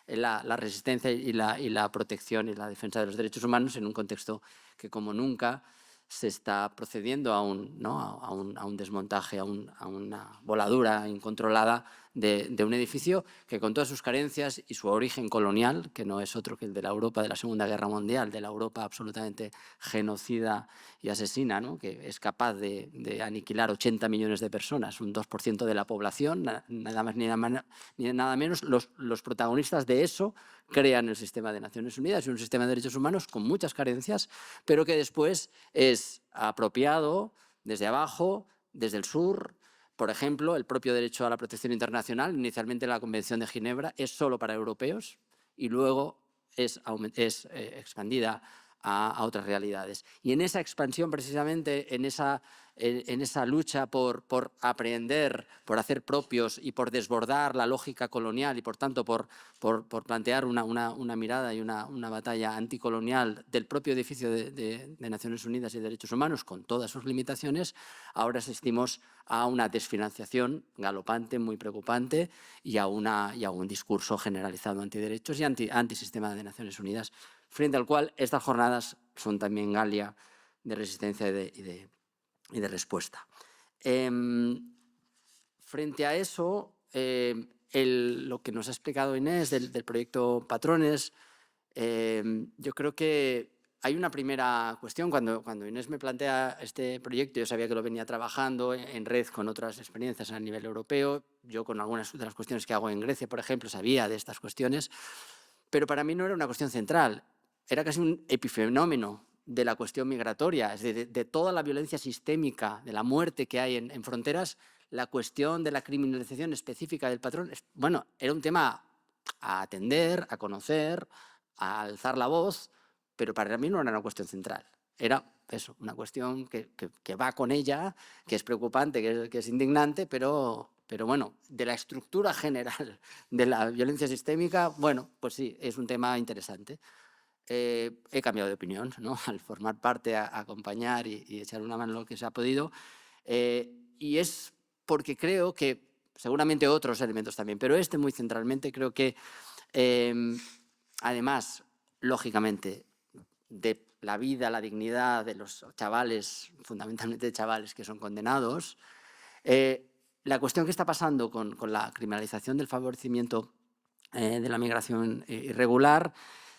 la resistencia y la protección y la defensa de los derechos humanos en un contexto que, como nunca, se está procediendo a un desmontaje, a una voladura incontrolada de un edificio que, con todas sus carencias y su origen colonial, que no es otro que el de la Europa de la Segunda Guerra Mundial, de la Europa absolutamente genocida y asesina, ¿no? que es capaz de aniquilar 80 millones de personas, un 2% de la población, nada más ni nada menos. Los protagonistas de eso crean el sistema de Naciones Unidas y un sistema de derechos humanos con muchas carencias, pero que después es apropiado desde abajo, desde el sur. Por ejemplo, el propio derecho a la protección internacional, inicialmente la Convención de Ginebra, es solo para europeos y luego es expandida a otras realidades. Y en esa expansión, precisamente, en esa lucha por aprender, por hacer propios y por desbordar la lógica colonial y, por tanto, por plantear una mirada y una batalla anticolonial del propio edificio de Naciones Unidas y Derechos Humanos, con todas sus limitaciones, ahora asistimos a una desfinanciación galopante, muy preocupante, y a un discurso generalizado antiderechos y antisistema de Naciones Unidas, frente al cual estas jornadas son también Galia de resistencia y de respuesta. Frente a eso, lo que nos ha explicado Inés del proyecto Patrones, yo creo que hay una primera cuestión. Cuando Inés me plantea este proyecto, yo sabía que lo venía trabajando en red con otras experiencias a nivel europeo. Yo, con algunas de las cuestiones que hago en Grecia, por ejemplo, sabía de estas cuestiones, pero para mí no era una cuestión central. Era casi un epifenómeno de la cuestión migratoria, es decir, de toda la violencia sistémica, de la muerte que hay en fronteras. La cuestión de la criminalización específica del patrón, bueno, era un tema a atender, a conocer, a alzar la voz, pero para mí no era una cuestión central. Era eso, una cuestión que va con ella, que es preocupante, que es indignante, pero bueno, de la estructura general de la violencia sistémica, bueno, pues sí, es un tema interesante. He cambiado de opinión, ¿no? Al formar parte, a acompañar y echar una mano en lo que se ha podido. Y es porque creo que, seguramente otros elementos también, pero este muy centralmente creo que, además, lógicamente, de la vida, la dignidad de los chavales, fundamentalmente de chavales que son condenados, la cuestión que está pasando con la criminalización del favorecimiento de la migración irregular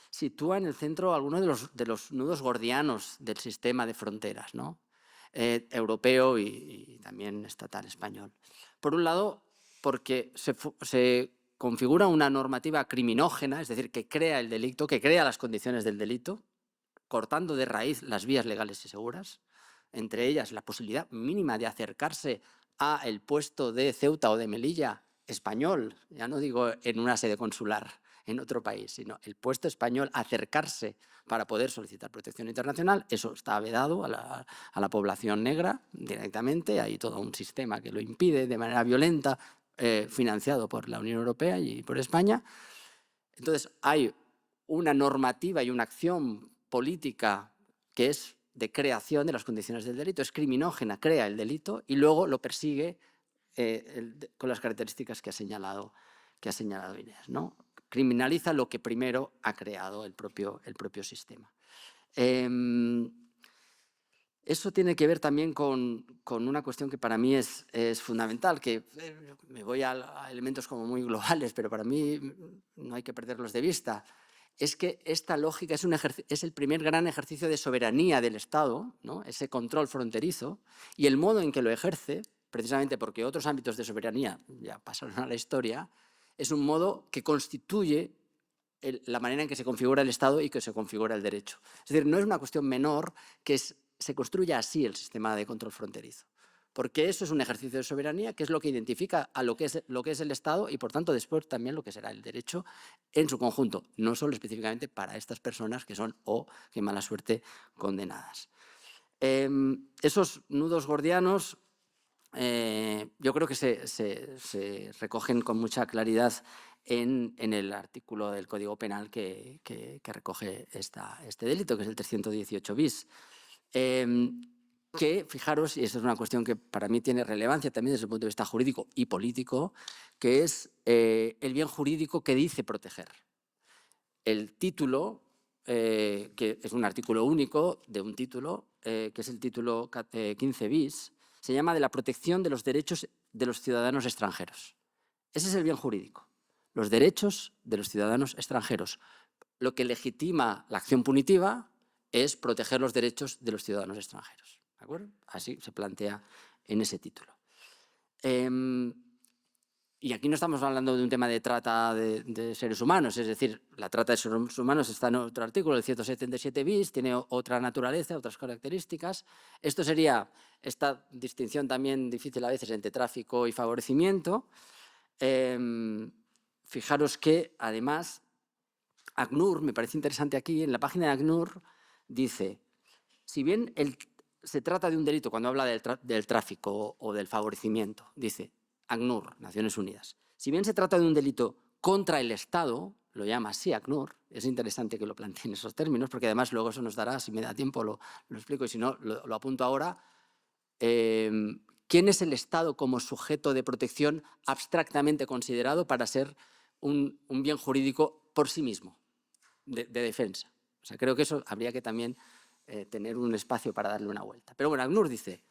sitúa en el centro algunos de los nudos gordianos del sistema de fronteras, ¿no? Europeo y también estatal español. Por un lado, porque se configura una normativa criminógena, es decir, que crea el delito, que crea las condiciones del delito, cortando de raíz las vías legales y seguras, entre ellas la posibilidad mínima de acercarse a el puesto de Ceuta o de Melilla español, ya no digo en una sede consular en otro país, sino el puesto español, acercarse para poder solicitar protección internacional. Eso está vedado a la población negra directamente, hay todo un sistema que lo impide de manera violenta, financiado por la Unión Europea y por España. Entonces hay una normativa y una acción política que es de creación de las condiciones del delito, es criminógena, crea el delito y luego lo persigue con las características que ha señalado Inés, ¿no? Criminaliza lo que primero ha creado el propio sistema. Eso tiene que ver también con una cuestión que para mí es fundamental, que me voy a elementos como muy globales, pero para mí no hay que perderlos de vista. Es que esta lógica es el primer gran ejercicio de soberanía del Estado, ¿no? Ese control fronterizo, y el modo en que lo ejerce, precisamente porque otros ámbitos de soberanía ya pasaron a la historia, es un modo que constituye la manera en que se configura el Estado y que se configura el derecho. Es decir, no es una cuestión menor que se construya así el sistema de control fronterizo, porque eso es un ejercicio de soberanía que es lo que identifica a lo que es el Estado y, por tanto, después también lo que será el derecho en su conjunto, no solo específicamente para estas personas que son, qué mala suerte, condenadas. Esos nudos gordianos yo creo que se recogen con mucha claridad en el artículo del Código Penal que recoge este delito, que es el 318 bis. Que, fijaros, y esa es una cuestión que para mí tiene relevancia también desde el punto de vista jurídico y político, que es el bien jurídico que dice proteger. El título, que es un artículo único de un título, que es el título 15 bis, se llama de la protección de los derechos de los ciudadanos extranjeros. Ese es el bien jurídico, los derechos de los ciudadanos extranjeros. Lo que legitima la acción punitiva es proteger los derechos de los ciudadanos extranjeros. ¿De acuerdo? Así se plantea en ese título. Y aquí no estamos hablando de un tema de trata de seres humanos, es decir, la trata de seres humanos está en otro artículo, el 177 bis, tiene otra naturaleza, otras características. Esto sería esta distinción también difícil a veces entre tráfico y favorecimiento. Fijaros que, además, ACNUR, me parece interesante aquí, en la página de ACNUR dice, si bien se trata de un delito cuando habla del tráfico o del favorecimiento, dice ACNUR, Naciones Unidas, si bien se trata de un delito contra el Estado, lo llama así ACNUR, es interesante que lo planteen esos términos, porque además luego eso nos dará, si me da tiempo lo explico y si no lo apunto ahora, ¿quién es el Estado como sujeto de protección abstractamente considerado para ser un bien jurídico por sí mismo, de defensa? O sea, creo que eso habría que también tener un espacio para darle una vuelta. Pero bueno, ACNUR dice,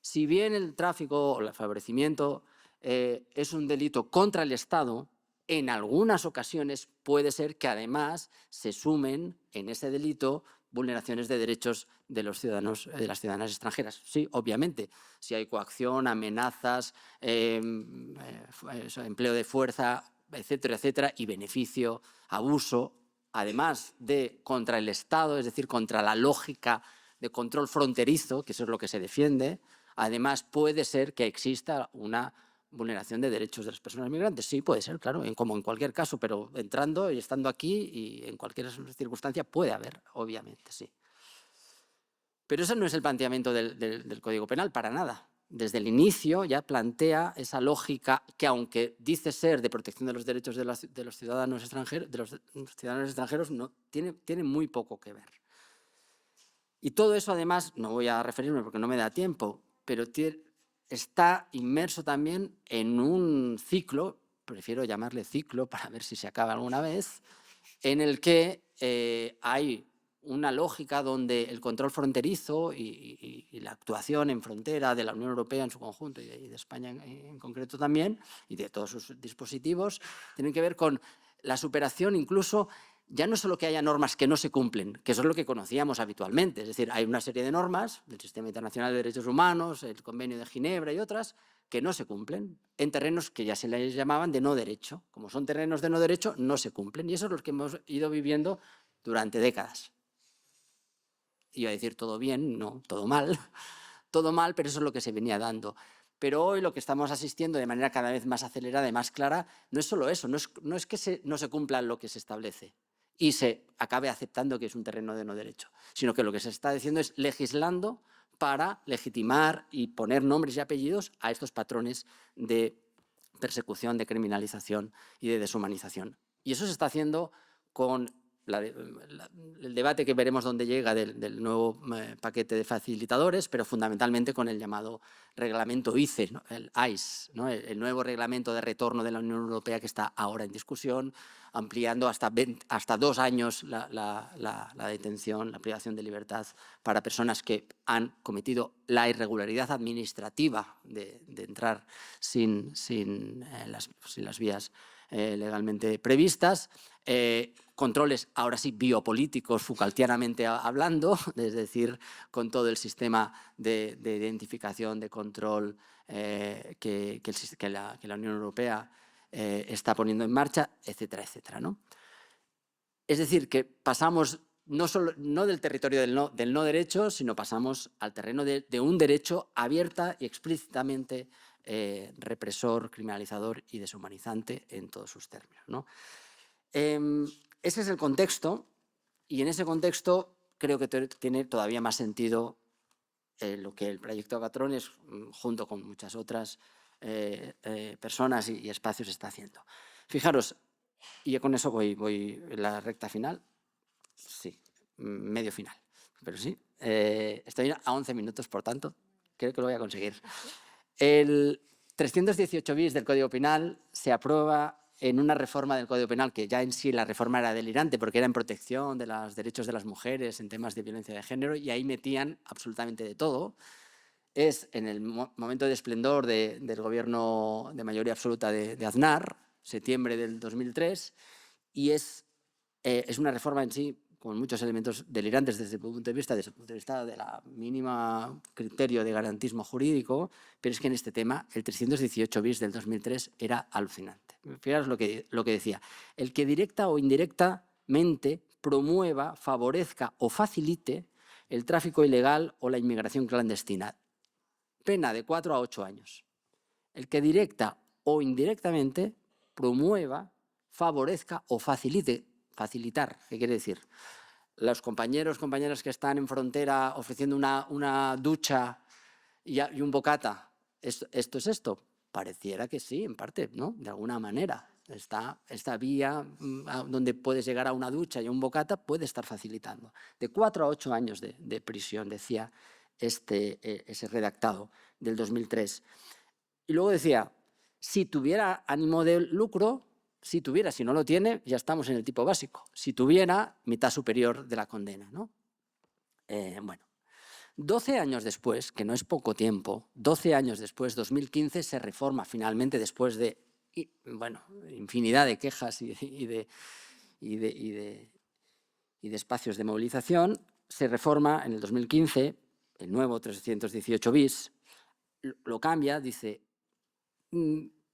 si bien el tráfico o el favorecimiento es un delito contra el Estado, en algunas ocasiones puede ser que además se sumen en ese delito vulneraciones de derechos de los ciudadanos, de las ciudadanas extranjeras. Sí, obviamente, si hay coacción, amenazas, empleo de fuerza, etcétera, etcétera, y beneficio, abuso, además de contra el Estado, es decir, contra la lógica de control fronterizo, que eso es lo que se defiende, además puede ser que exista una vulneración de derechos de las personas migrantes. Sí, puede ser, claro, como en cualquier caso, pero entrando y estando aquí y en cualquier circunstancia puede haber, obviamente, sí. Pero ese no es el planteamiento del Código Penal, para nada. Desde el inicio ya plantea esa lógica que, aunque dice ser de protección de los derechos de los ciudadanos extranjeros, no, tiene muy poco que ver. Y todo eso, además, no voy a referirme porque no me da tiempo, pero está inmerso también en un ciclo, prefiero llamarle ciclo para ver si se acaba alguna vez, en el que hay una lógica donde el control fronterizo y la actuación en frontera de la Unión Europea en su conjunto y de España en concreto también, y de todos sus dispositivos, tienen que ver con la superación incluso, ya no solo que haya normas que no se cumplen, que eso es lo que conocíamos habitualmente, es decir, hay una serie de normas del Sistema Internacional de Derechos Humanos, el Convenio de Ginebra y otras, que no se cumplen en terrenos que ya se les llamaban de no derecho. Como son terrenos de no derecho, no se cumplen. Y eso es lo que hemos ido viviendo durante décadas. Iba a decir todo bien, no, todo mal, pero eso es lo que se venía dando. Pero hoy lo que estamos asistiendo de manera cada vez más acelerada y más clara no es solo eso, no es que no se cumpla lo que se establece y se acabe aceptando que es un terreno de no derecho, sino que lo que se está diciendo es legislando para legitimar y poner nombres y apellidos a estos patrones de persecución, de criminalización y de deshumanización. Y eso se está haciendo con el debate que veremos dónde llega del nuevo paquete de facilitadores, pero fundamentalmente con el llamado reglamento ICE, ¿no? El ICE, ¿no? El nuevo reglamento de retorno de la Unión Europea que está ahora en discusión, ampliando hasta 2 años la detención, la privación de libertad para personas que han cometido la irregularidad administrativa de entrar sin las vías legalmente previstas, controles ahora sí biopolíticos, Foucaultianamente hablando, es decir, con todo el sistema de identificación, de control que la Unión Europea está poniendo en marcha, etcétera, etcétera, ¿no? Es decir, que pasamos no del territorio del no derecho, sino pasamos al terreno de un derecho abierta y explícitamente represor, criminalizador y deshumanizante en todos sus términos, ¿no? Ese es el contexto, y en ese contexto creo que tiene todavía más sentido lo que el proyecto Patrones, junto con muchas otras personas y espacios, está haciendo. Fijaros, y con eso voy en la recta final, sí, medio final, pero sí, estoy a 11 minutos, por tanto, creo que lo voy a conseguir. El 318 bis del Código Penal se aprueba en una reforma del Código Penal que ya en sí la reforma era delirante porque era en protección de los derechos de las mujeres en temas de violencia de género, y ahí metían absolutamente de todo. Es en el momento de esplendor del gobierno de mayoría absoluta de Aznar, septiembre del 2003, y es una reforma en sí con muchos elementos delirantes desde el punto de vista de la mínima criterio de garantismo jurídico, pero es que en este tema el 318 bis del 2003 era alucinante. Fijaros lo que decía: el que directa o indirectamente promueva, favorezca o facilite el tráfico ilegal o la inmigración clandestina. Pena de 4 a 8 años. El que directa o indirectamente promueva, favorezca o facilite. Facilitar, ¿qué quiere decir? Los compañeros, compañeras que están en frontera ofreciendo una ducha y un bocata, ¿esto es esto? Pareciera que sí, en parte, ¿no? De alguna manera. Esta vía donde puedes llegar a una ducha y a un bocata puede estar facilitando. De 4 a 8 años de prisión, decía ese redactado del 2003. Y luego decía, si tuviera ánimo de lucro, si no lo tiene, ya estamos en el tipo básico. Si tuviera, mitad superior de la condena, ¿no? Bueno, 12 años después, que no es poco tiempo, 12 años después, 2015, se reforma finalmente, después de, bueno, infinidad de quejas y de espacios de movilización, se reforma en el 2015, el nuevo 318 bis, lo cambia, dice...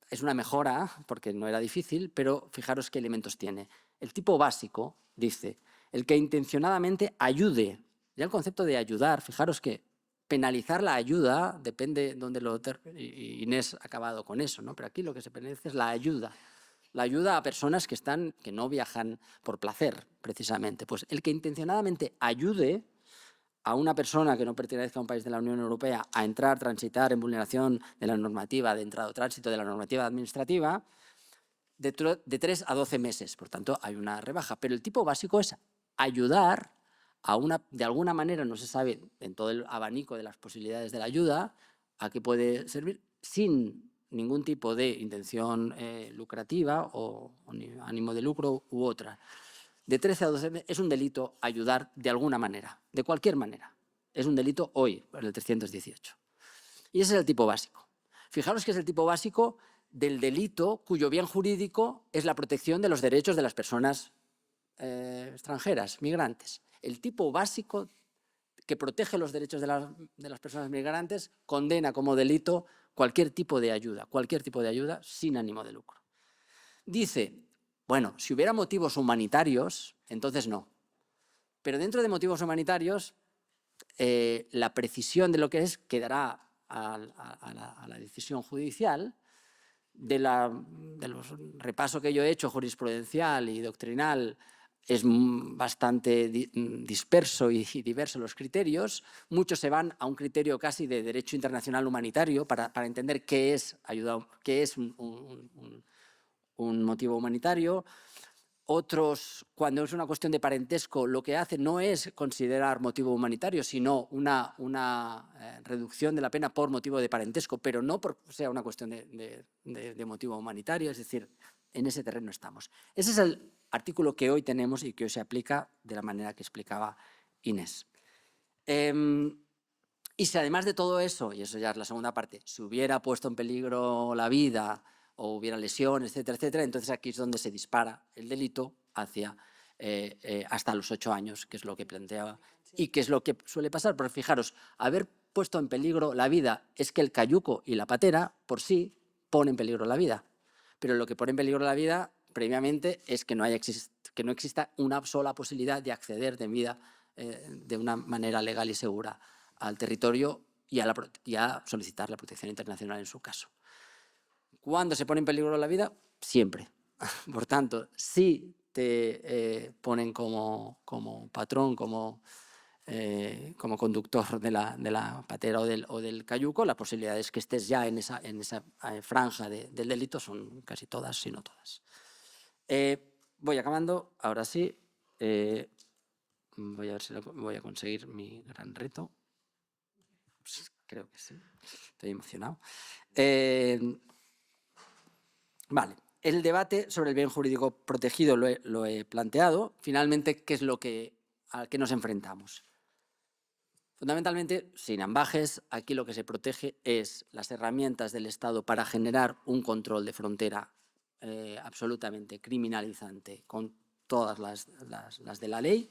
Es una mejora, porque no era difícil, pero fijaros qué elementos tiene. El tipo básico dice, el que intencionadamente ayude. Ya el concepto de ayudar, fijaros que penalizar la ayuda depende de dónde Inés ha acabado con eso, ¿no? Pero aquí lo que se penaliza es la ayuda. La ayuda a personas que no viajan por placer, precisamente. Pues el que intencionadamente ayude a una persona que no pertenezca a un país de la Unión Europea a entrar, transitar en vulneración de la normativa de entrada o tránsito de la normativa administrativa, de 3 a 12 meses. Por tanto, hay una rebaja. Pero el tipo básico es ayudar de alguna manera, no se sabe en todo el abanico de las posibilidades de la ayuda, a qué puede servir, sin ningún tipo de intención lucrativa o ánimo de lucro u otra. De 13 a 12 meses es un delito ayudar de alguna manera, de cualquier manera. Es un delito hoy, por el 318. Y ese es el tipo básico. Fijaros que es el tipo básico del delito cuyo bien jurídico es la protección de los derechos de las personas extranjeras, migrantes. El tipo básico que protege los derechos de las personas migrantes condena como delito cualquier tipo de ayuda sin ánimo de lucro. Dice, bueno, si hubiera motivos humanitarios, entonces no. Pero dentro de motivos humanitarios, la precisión de lo que es quedará a la decisión judicial. De los repaso que yo he hecho jurisprudencial y doctrinal, es bastante disperso y diverso los criterios. Muchos se van a un criterio casi de derecho internacional humanitario para entender qué es un motivo humanitario. Otros, cuando es una cuestión de parentesco, lo que hacen no es considerar motivo humanitario, sino una reducción de la pena por motivo de parentesco, pero no por sea una cuestión de motivo humanitario, es decir, en ese terreno estamos. Ese es el artículo que hoy tenemos y que hoy se aplica de la manera que explicaba Inés. Y si además de todo eso, y eso ya es la segunda parte, se hubiera puesto en peligro la vida o hubiera lesiones, etcétera, etcétera, entonces aquí es donde se dispara el delito hacia hasta los 8 años, que es lo que planteaba y que es lo que suele pasar. Porque fijaros, haber puesto en peligro la vida es que el cayuco y la patera por sí ponen en peligro la vida. Pero lo que pone en peligro la vida previamente es que no exista una sola posibilidad de acceder de una manera legal y segura al territorio y a solicitar la protección internacional en su caso. ¿Cuándo se pone en peligro la vida? Siempre. Por tanto, si te ponen como patrón, como conductor de la patera o del cayuco, las posibilidades que estés ya en esa franja del delito son casi todas, si no todas. Voy acabando, ahora sí. Voy a ver si voy a conseguir mi gran reto. Pues creo que sí. Estoy emocionado. Vale. El debate sobre el bien jurídico protegido lo he planteado. Finalmente, ¿qué es a qué nos enfrentamos? Fundamentalmente, sin ambajes, aquí lo que se protege es las herramientas del Estado para generar un control de frontera absolutamente criminalizante con todas las de la ley.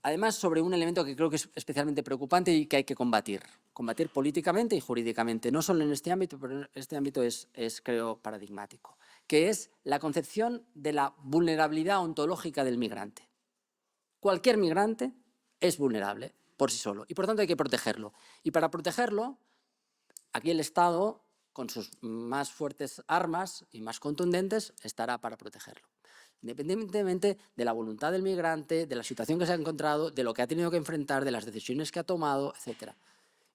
Además, sobre un elemento que creo que es especialmente preocupante y que hay que combatir políticamente y jurídicamente, no solo en este ámbito, pero este ámbito es creo, paradigmático, que es la concepción de la vulnerabilidad ontológica del migrante. Cualquier migrante es vulnerable por sí solo y por tanto hay que protegerlo. Y para protegerlo, aquí el Estado, con sus más fuertes armas y más contundentes, estará para protegerlo. Independientemente de la voluntad del migrante, de la situación que se ha encontrado, de lo que ha tenido que enfrentar, de las decisiones que ha tomado, etc.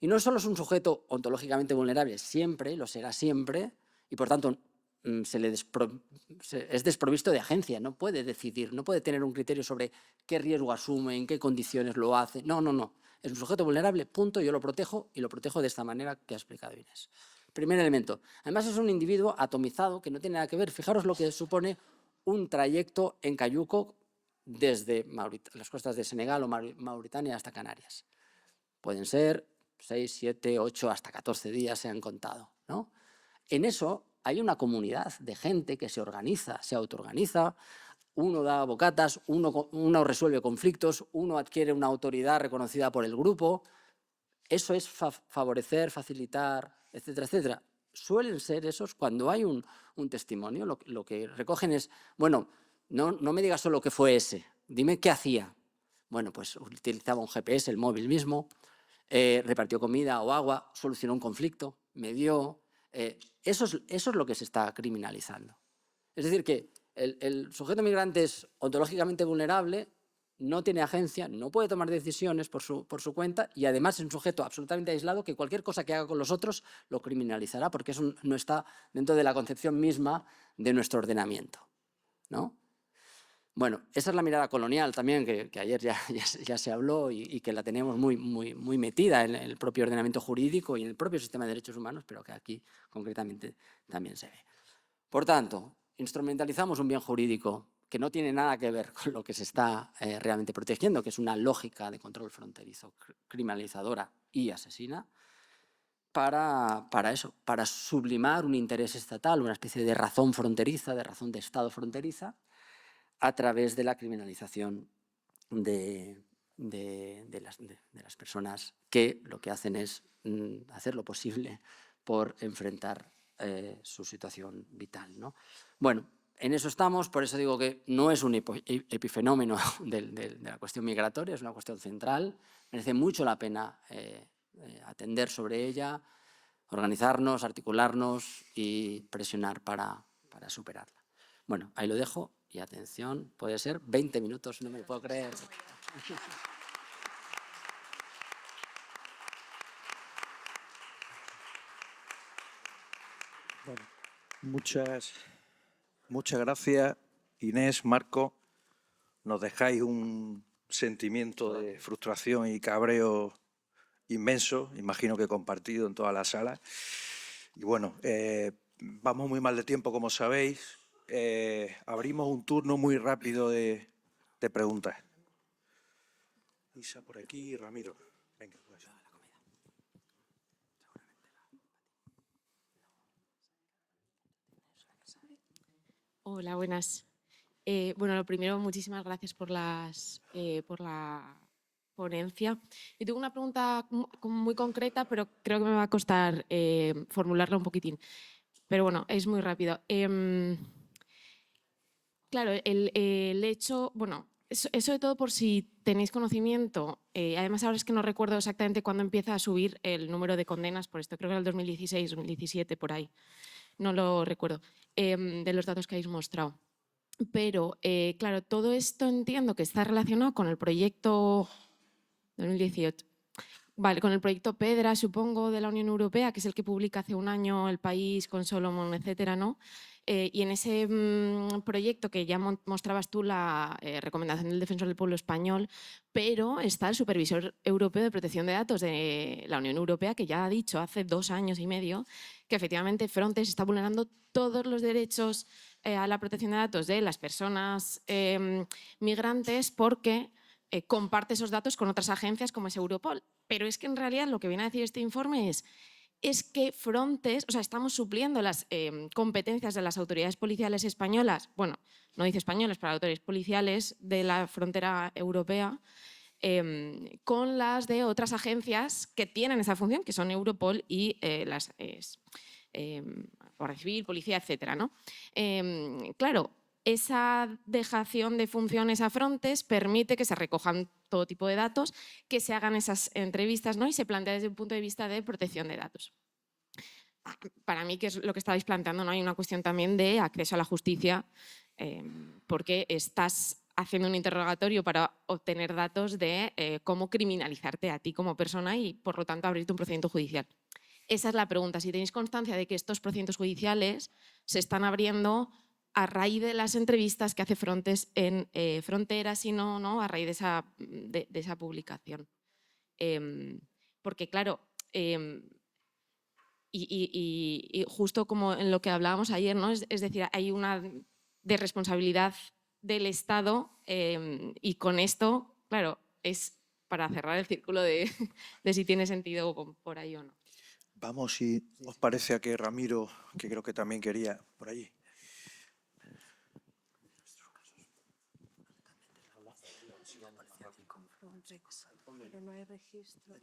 Y no solo es un sujeto ontológicamente vulnerable, siempre, lo será siempre, y por tanto es desprovisto de agencia, no puede decidir, no puede tener un criterio sobre qué riesgo asume, en qué condiciones lo hace. No. Es un sujeto vulnerable, punto, yo lo protejo y lo protejo de esta manera que ha explicado Inés. Primer elemento. Además es un individuo atomizado que no tiene nada que ver. Fijaros lo que supone un trayecto en cayuco desde las costas de Senegal o Mauritania hasta Canarias. Pueden ser 6, 7, 8, hasta 14 días se han contado, ¿no? En eso hay una comunidad de gente que se organiza, se autoorganiza, uno da bocatas, uno resuelve conflictos, uno adquiere una autoridad reconocida por el grupo. Eso es favorecer, facilitar, etcétera, etcétera. Suelen ser esos, cuando hay un testimonio, lo que recogen es, bueno, no me digas solo que fue ese, dime qué hacía. Bueno, pues utilizaba un GPS, el móvil mismo, repartió comida o agua, solucionó un conflicto, medió. Eso es lo que se está criminalizando. Es decir, que el sujeto migrante es ontológicamente vulnerable no tiene agencia, no puede tomar decisiones por su cuenta y además es un sujeto absolutamente aislado que cualquier cosa que haga con los otros lo criminalizará porque eso no está dentro de la concepción misma de nuestro ordenamiento, ¿no? Bueno, esa es la mirada colonial también, que ayer ya se habló y que la tenemos muy metida en el propio ordenamiento jurídico y en el propio sistema de derechos humanos, pero que aquí concretamente también se ve. Por tanto, instrumentalizamos un bien jurídico que no tiene nada que ver con lo que se está realmente protegiendo, que es una lógica de control fronterizo criminalizadora y asesina, para eso, para sublimar un interés estatal, una especie de razón fronteriza, de razón de Estado fronteriza, a través de la criminalización de las personas que lo que hacen es hacer lo posible por enfrentar su situación vital, ¿no? Bueno, en eso estamos, por eso digo que no es un epifenómeno de la cuestión migratoria, es una cuestión central, merece mucho la pena atender sobre ella, organizarnos, articularnos y presionar para superarla. Bueno, ahí lo dejo y atención, puede ser 20 minutos, no me lo puedo creer. Bueno, muchas gracias, Inés, Marco. Nos dejáis un sentimiento de frustración y cabreo inmenso, imagino que compartido en toda la sala. Y bueno, vamos muy mal de tiempo, como sabéis. Abrimos un turno muy rápido de preguntas. Isa por aquí, Ramiro. Venga, vaya. Hola, buenas. Bueno, lo primero, muchísimas gracias por la ponencia. Yo tengo una pregunta muy concreta, pero creo que me va a costar formularla un poquitín. Pero bueno, es muy rápido. Claro, el hecho, bueno, eso de todo por si tenéis conocimiento. Además, ahora es que no recuerdo exactamente cuándo empieza a subir el número de condenas por esto. Creo que era el 2016, 2017, por ahí. No lo recuerdo, de los datos que habéis mostrado. Pero, claro, todo esto entiendo que está relacionado con el proyecto 2018. Vale, con el proyecto PEDRA, supongo, de la Unión Europea, que es el que publica hace un año El País con Solomon, etcétera, ¿no? Y en ese proyecto que ya mostrabas tú la recomendación del Defensor del Pueblo Español, pero está el Supervisor Europeo de Protección de Datos de la Unión Europea, que ya ha dicho hace 2 años y medio que efectivamente Frontex está vulnerando todos los derechos a la protección de datos de las personas migrantes porque comparte esos datos con otras agencias como es Europol. Pero es que en realidad lo que viene a decir este informe es que Frontex, o sea, estamos supliendo las competencias de las autoridades policiales españolas, bueno, no dice españolas, pero autoridades policiales de la frontera europea, con las de otras agencias que tienen esa función, que son Europol y las Guardia Civil, Policía, etcétera, ¿no? Claro, esa dejación de funciones a Frontex permite que se recojan todo tipo de datos, que se hagan esas entrevistas, ¿no? Y se plantea desde un punto de vista de protección de datos. Para mí, que es lo que estabais planteando, ¿no? Hay una cuestión también de acceso a la justicia, porque estás haciendo un interrogatorio para obtener datos de cómo criminalizarte a ti como persona y, por lo tanto, abrirte un procedimiento judicial. Esa es la pregunta. Si tenéis constancia de que estos procedimientos judiciales se están abriendo a raíz de las entrevistas que hace Frontex en Fronteras y no a raíz de esa publicación. Porque, claro, y justo como en lo que hablábamos ayer, ¿no? Es decir, hay una de responsabilidad del Estado y con esto, claro, es para cerrar el círculo de si tiene sentido por ahí o no. Vamos, si os parece, a que Ramiro, que creo que también quería, por allí. Pero no hay registro.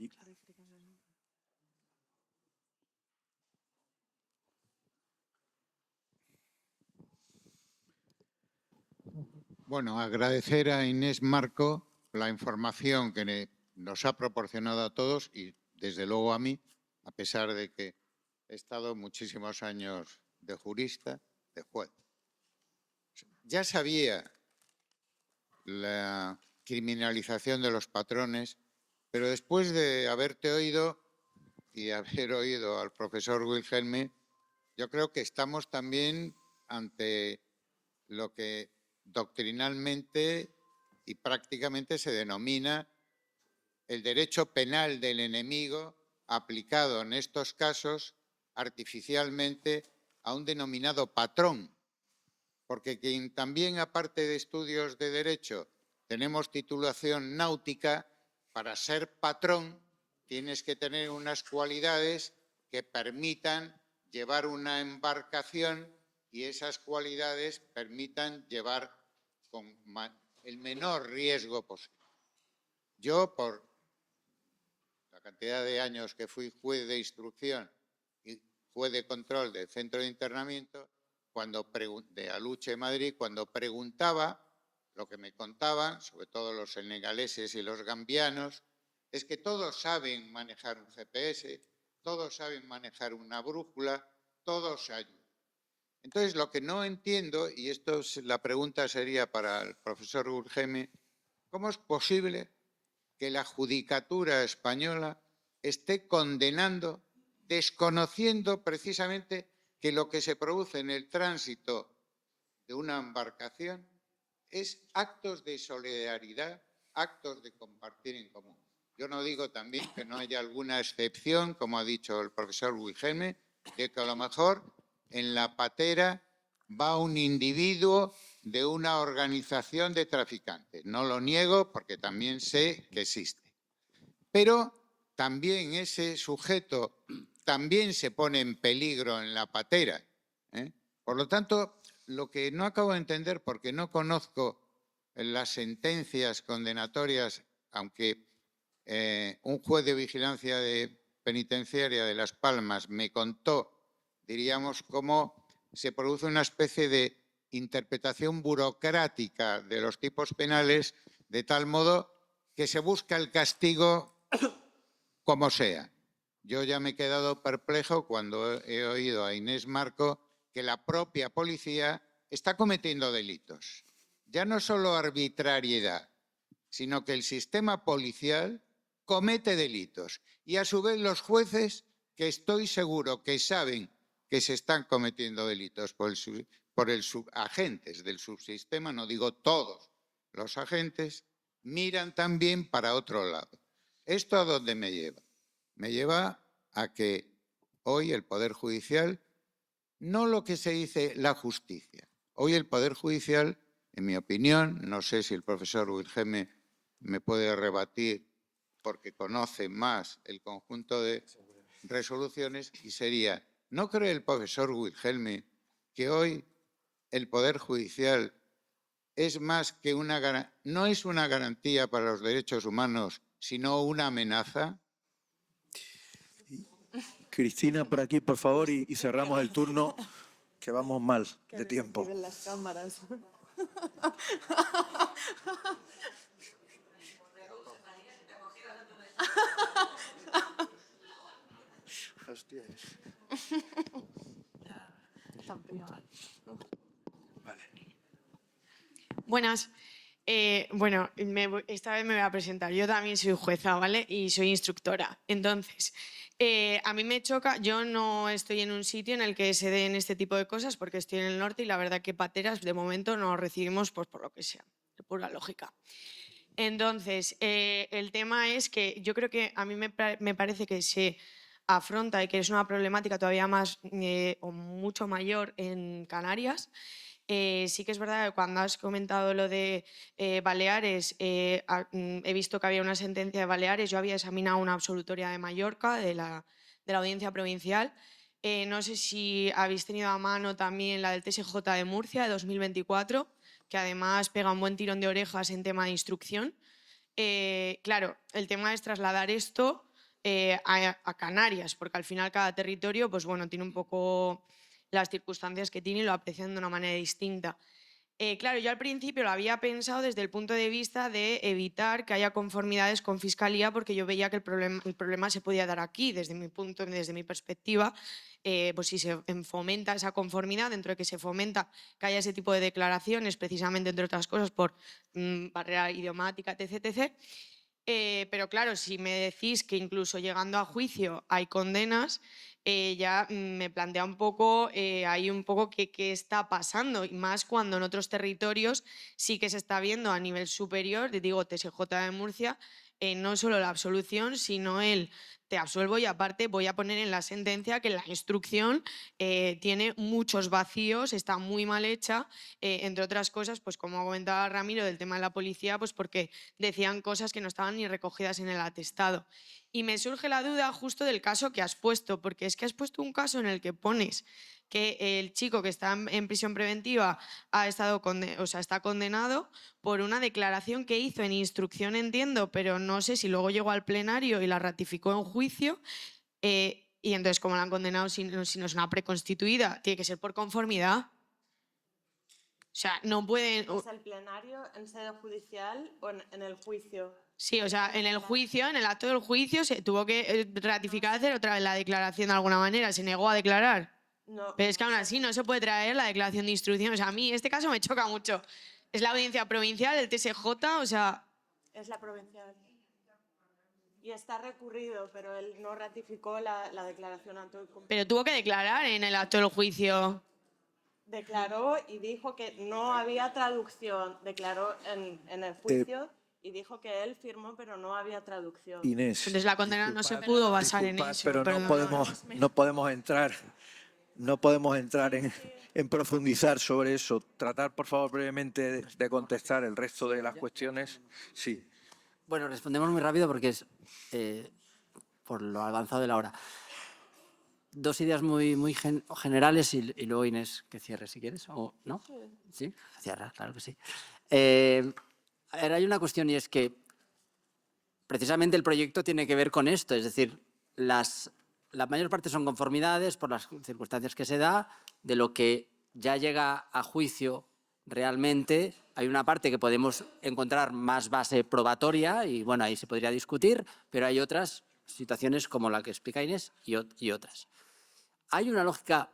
Bueno, agradecer a Inés Marco la información que nos ha proporcionado a todos y, desde luego, a mí, a pesar de que he estado muchísimos años de jurista, de juez. Ya sabía criminalización de los patrones, pero después de haberte oído y haber oído al profesor Wilhelmy, yo creo que estamos también ante lo que doctrinalmente y prácticamente se denomina el derecho penal del enemigo aplicado en estos casos artificialmente a un denominado patrón, porque quien también, aparte de estudios de derecho, tenemos titulación náutica, para ser patrón tienes que tener unas cualidades que permitan llevar una embarcación y esas cualidades permitan llevar con el menor riesgo posible. Yo, por la cantidad de años que fui juez de instrucción y juez de control del centro de internamiento, de Aluche, Madrid, cuando preguntaba, lo que me contaban, sobre todo los senegaleses y los gambianos, es que todos saben manejar un GPS, todos saben manejar una brújula, todos ayudan. Entonces, lo que no entiendo, y la pregunta sería para el profesor Wilhelmy, ¿cómo es posible que la judicatura española esté condenando, desconociendo precisamente que lo que se produce en el tránsito de una embarcación es actos de solidaridad, actos de compartir en común? Yo no digo también que no haya alguna excepción, como ha dicho el profesor Wilhelmy, de que a lo mejor en la patera va un individuo de una organización de traficantes. No lo niego porque también sé que existe. Pero también ese sujeto también se pone en peligro en la patera, ¿eh? Por lo tanto, lo que no acabo de entender, porque no conozco las sentencias condenatorias, aunque un juez de vigilancia penitenciaria de Las Palmas me contó, diríamos, cómo se produce una especie de interpretación burocrática de los tipos penales, de tal modo que se busca el castigo como sea. Yo ya me he quedado perplejo cuando he oído a Inés Marco que la propia policía está cometiendo delitos. Ya no solo arbitrariedad, sino que el sistema policial comete delitos. Y a su vez los jueces, que estoy seguro que saben que se están cometiendo delitos por agentes del subsistema, no digo todos los agentes, miran también para otro lado. ¿Esto a dónde me lleva? Me lleva a que hoy el Poder Judicial, no lo que se dice la justicia, hoy el Poder Judicial, en mi opinión, no sé si el profesor Wilhelmy me puede rebatir porque conoce más el conjunto de resoluciones, y sería, ¿no cree el profesor Wilhelmy que hoy el Poder Judicial es más que no es una garantía para los derechos humanos, sino una amenaza? Cristina, por aquí, por favor, y cerramos el turno, que vamos mal de tiempo. Que ven las cámaras. Buenas. Bueno, esta vez me voy a presentar. Yo también soy jueza, ¿vale? Y soy instructora. Entonces, a mí me choca, yo no estoy en un sitio en el que se den este tipo de cosas porque estoy en el norte y la verdad que pateras de momento no recibimos pues, por lo que sea, de pura lógica. Entonces, el tema es que yo creo que a mí me parece que se afronta y que es una problemática todavía más o mucho mayor en Canarias. Sí que es verdad que cuando has comentado lo de Baleares, he visto que había una sentencia de Baleares, yo había examinado una absolutoria de Mallorca, de la Audiencia Provincial. No sé si habéis tenido a mano también la del TSJ de Murcia de 2024, que además pega un buen tirón de orejas en tema de instrucción. Claro, el tema es trasladar esto a Canarias, porque al final cada territorio pues, bueno, tiene un poco las circunstancias que tiene y lo aprecian de una manera distinta. Claro, yo al principio lo había pensado desde el punto de vista de evitar que haya conformidades con Fiscalía, porque yo veía que el problema se podía dar aquí, desde mi perspectiva. Pues si se fomenta esa conformidad, dentro de que se fomenta que haya ese tipo de declaraciones, precisamente, entre otras cosas, por barrera idiomática, etc., etc. Pero claro, si me decís que incluso llegando a juicio hay condenas, ya me plantea un poco, ahí un poco qué está pasando, y más cuando en otros territorios sí que se está viendo a nivel superior, digo TSJ de Murcia, no solo la absolución, sino el te absuelvo y aparte voy a poner en la sentencia que la instrucción tiene muchos vacíos, está muy mal hecha, entre otras cosas, pues como comentaba Ramiro del tema de la policía, pues porque decían cosas que no estaban ni recogidas en el atestado. Y me surge la duda justo del caso que has puesto, porque es que has puesto un caso en el que pones que el chico que está en prisión preventiva está condenado por una declaración que hizo en instrucción, entiendo, pero no sé si luego llegó al plenario y la ratificó en juicio. Y entonces, como la han condenado si no es una preconstituida, tiene que ser por conformidad. O sea, no pueden... ¿Es el plenario en sede judicial o en el juicio? Sí, o sea, en el juicio, en el acto del juicio, se tuvo que ratificar, hacer otra vez la declaración de alguna manera. Se negó a declarar. No, Pero es que aún así no se puede traer la declaración de instrucción. O sea, a mí este caso me choca mucho. Es la audiencia provincial, el TSJ, o sea... es la provincial. Y está recurrido, pero él no ratificó la declaración ante el Congreso. Pero tuvo que declarar en el acto del juicio. Declaró y dijo que no había traducción. Declaró en el juicio y dijo que él firmó, pero no había traducción. Inés. Entonces la condena no se disculpad, pudo basar en disculpad, eso. pero no podemos entrar en profundizar sobre eso. Tratar, por favor, brevemente de contestar el resto de las cuestiones. Sí. Bueno, respondemos muy rápido porque es por lo avanzado de la hora. Dos ideas muy generales y luego Inés que cierre si quieres, ¿o no? Sí, cierra, claro que sí. Hay una cuestión y es que precisamente el proyecto tiene que ver con esto, es decir, la mayor parte son conformidades por las circunstancias que se da, de lo que ya llega a juicio realmente. Hay una parte que podemos encontrar más base probatoria y bueno, ahí se podría discutir, pero hay otras situaciones como la que explica Inés y otras. Hay una lógica,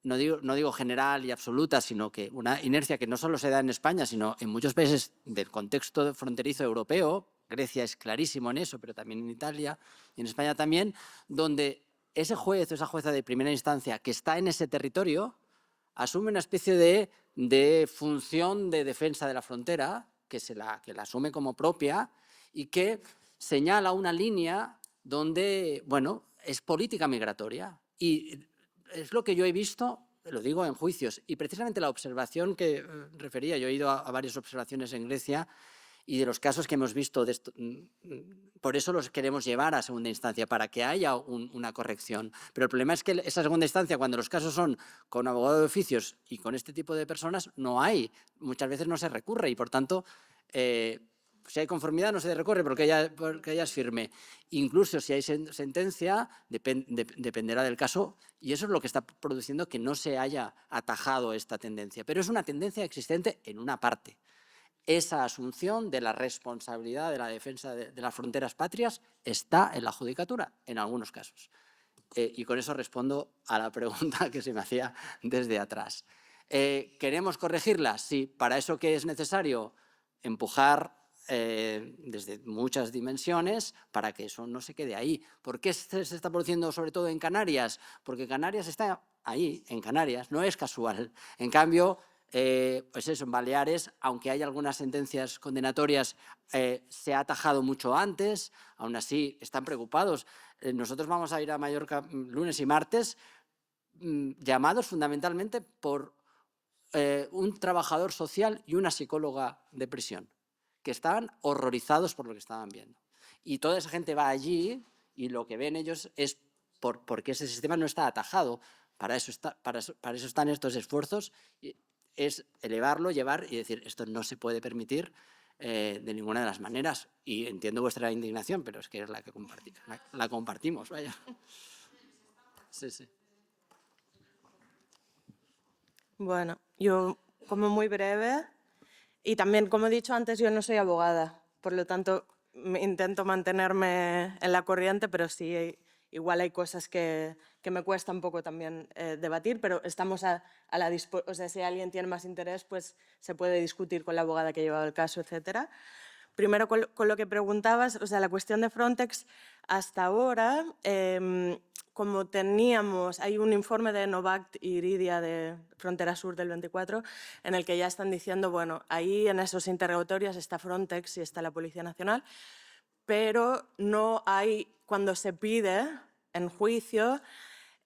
no digo general y absoluta, sino que una inercia que no solo se da en España, sino en muchos países del contexto fronterizo europeo. Grecia es clarísimo en eso, pero también en Italia y en España también, donde ese juez o esa jueza de primera instancia que está en ese territorio asume una especie de función de defensa de la frontera, que la asume como propia y que señala una línea donde, bueno, es política migratoria. Y es lo que yo he visto, lo digo en juicios, y precisamente la observación que refería, yo he ido a varias observaciones en Grecia y de los casos que hemos visto, por eso los queremos llevar a segunda instancia, para que haya una corrección. Pero el problema es que esa segunda instancia, cuando los casos son con abogado de oficios y con este tipo de personas, no hay. Muchas veces no se recurre y, por tanto, si hay conformidad no se recurre porque ella es firme. Incluso si hay sentencia, dependerá del caso, y eso es lo que está produciendo que no se haya atajado esta tendencia. Pero es una tendencia existente en una parte. Esa asunción de la responsabilidad de la defensa de las fronteras patrias está en la judicatura, en algunos casos. Y con eso respondo a la pregunta que se me hacía desde atrás. ¿Queremos corregirla? Sí. ¿Para eso qué es necesario? Empujar desde muchas dimensiones para que eso no se quede ahí. ¿Por qué se está produciendo sobre todo en Canarias? Porque Canarias está ahí, en Canarias, no es casual. En cambio, pues eso, en Baleares, aunque hay algunas sentencias condenatorias, se ha atajado mucho antes, aún así están preocupados. Nosotros vamos a ir a Mallorca lunes y martes, llamados fundamentalmente por un trabajador social y una psicóloga de prisión, que estaban horrorizados por lo que estaban viendo. Y toda esa gente va allí y lo que ven ellos es porque ese sistema no está atajado. Para eso están estos esfuerzos, es elevarlo, llevar y decir, esto no se puede permitir de ninguna de las maneras. Y entiendo vuestra indignación, pero es que es la que la compartimos, vaya. Sí, sí. Bueno, yo como muy breve. Y también, como he dicho antes, yo no soy abogada, por lo tanto intento mantenerme en la corriente, pero sí, igual hay cosas que me cuesta un poco también debatir, pero estamos a la disposición, o sea, si alguien tiene más interés, pues se puede discutir con la abogada que ha llevado el caso, etcétera. Primero, con lo que preguntabas, o sea, la cuestión de Frontex, hasta ahora, como teníamos, hay un informe de Novak y Iridia de Frontera Sur del 24, en el que ya están diciendo, bueno, ahí en esos interrogatorios está Frontex y está la Policía Nacional, pero no hay, cuando se pide en juicio,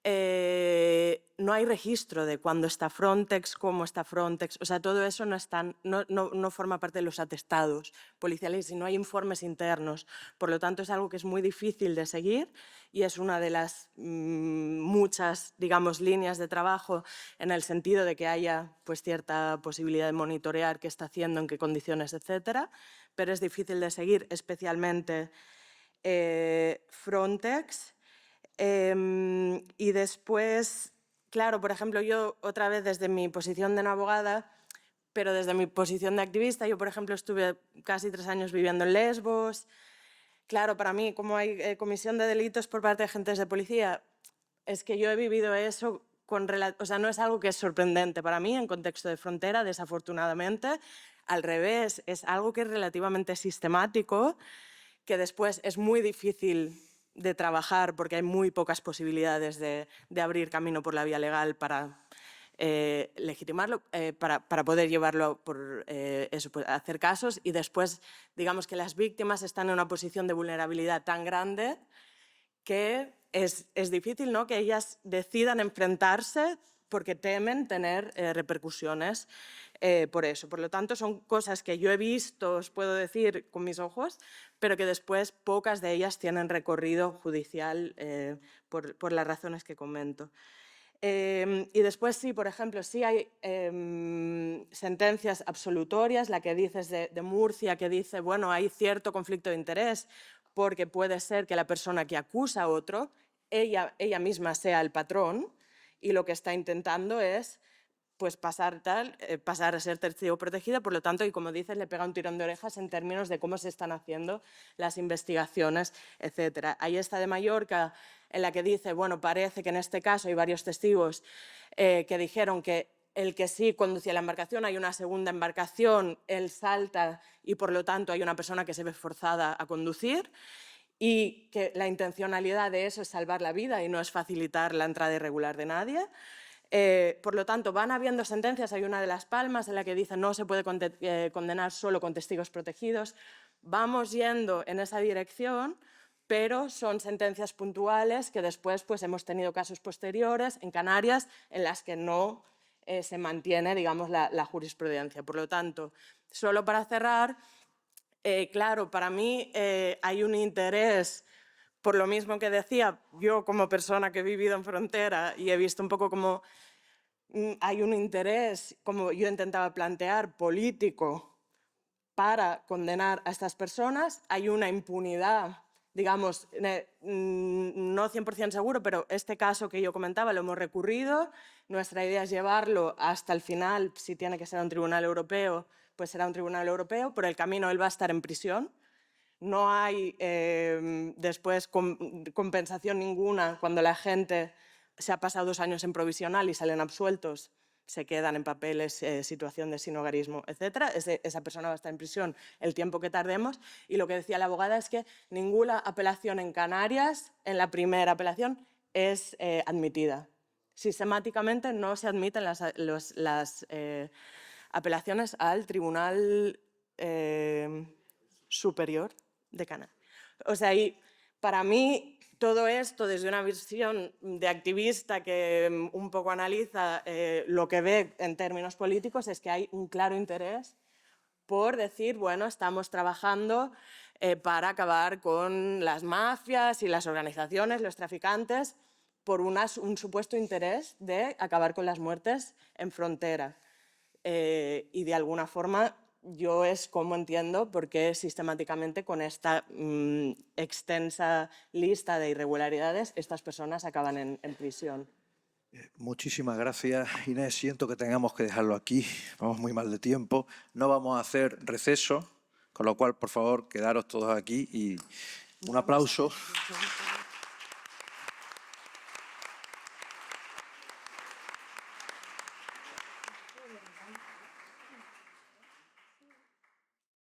no hay registro de cuándo está Frontex, cómo está Frontex, o sea, todo eso no forma parte de los atestados policiales y no hay informes internos. Por lo tanto, es algo que es muy difícil de seguir y es una de las muchas, digamos, líneas de trabajo en el sentido de que haya pues, cierta posibilidad de monitorear qué está haciendo, en qué condiciones, etcétera, pero es difícil de seguir, especialmente Frontex. Y después, claro, por ejemplo, yo otra vez desde mi posición de no abogada, pero desde mi posición de activista, yo por ejemplo estuve casi 3 años viviendo en Lesbos. Claro, para mí, como hay comisión de delitos por parte de agentes de policía, es que yo he vivido eso o sea, no es algo que es sorprendente para mí en contexto de frontera, desafortunadamente. Al revés, es algo que es relativamente sistemático, que después es muy difícil de trabajar porque hay muy pocas posibilidades de abrir camino por la vía legal para legitimarlo, para poder llevarlo por eso, pues, hacer casos, y después digamos que las víctimas están en una posición de vulnerabilidad tan grande que es difícil, ¿no?, que ellas decidan enfrentarse porque temen tener repercusiones por eso. Por lo tanto, son cosas que yo he visto, os puedo decir, con mis ojos, pero que después pocas de ellas tienen recorrido judicial por las razones que comento. Y después sí, por ejemplo, sí hay sentencias absolutorias, la que dices de Murcia, que dice, bueno, hay cierto conflicto de interés porque puede ser que la persona que acusa a otro, ella misma sea el patrón y lo que está intentando es pues pasar a ser testigo protegida, por lo tanto, y como dices, le pega un tirón de orejas en términos de cómo se están haciendo las investigaciones, etc. Ahí está de Mallorca, en la que dice, bueno, parece que en este caso hay varios testigos que dijeron que el que sí conducía la embarcación, hay una segunda embarcación, él salta y por lo tanto hay una persona que se ve forzada a conducir, y que la intencionalidad de eso es salvar la vida y no es facilitar la entrada irregular de nadie. Por lo tanto, van habiendo sentencias. Hay una de Las Palmas en la que dice no se puede condenar solo con testigos protegidos. Vamos yendo en esa dirección, pero son sentencias puntuales que después pues, hemos tenido casos posteriores en Canarias en las que no se mantiene, digamos, la jurisprudencia. Por lo tanto, solo para cerrar, claro, para mí hay un interés, por lo mismo que decía, yo como persona que he vivido en frontera y he visto un poco cómo hay un interés, como yo intentaba plantear, político para condenar a estas personas, hay una impunidad, digamos, no 100% seguro, pero este caso que yo comentaba lo hemos recurrido, nuestra idea es llevarlo hasta el final, si tiene que ser a un tribunal europeo, pues será un tribunal europeo, por el camino él va a estar en prisión. No hay después compensación ninguna cuando la gente se ha pasado 2 años en provisional y salen absueltos, se quedan en papeles, situación de sinhogarismo, etc. Esa persona va a estar en prisión el tiempo que tardemos. Y lo que decía la abogada es que ninguna apelación en Canarias, en la primera apelación, es admitida. Sistemáticamente no se admiten las apelaciones al Tribunal Superior de Canarias. O sea, y para mí todo esto desde una visión de activista que un poco analiza lo que ve en términos políticos es que hay un claro interés por decir, bueno, estamos trabajando para acabar con las mafias y las organizaciones, los traficantes, por un supuesto interés de acabar con las muertes en frontera. Y de alguna forma yo es como entiendo por qué sistemáticamente con esta extensa lista de irregularidades estas personas acaban en prisión. Muchísimas gracias, Inés. Siento que tengamos que dejarlo aquí. Vamos muy mal de tiempo. No vamos a hacer receso, con lo cual, por favor, quedaros todos aquí y un aplauso.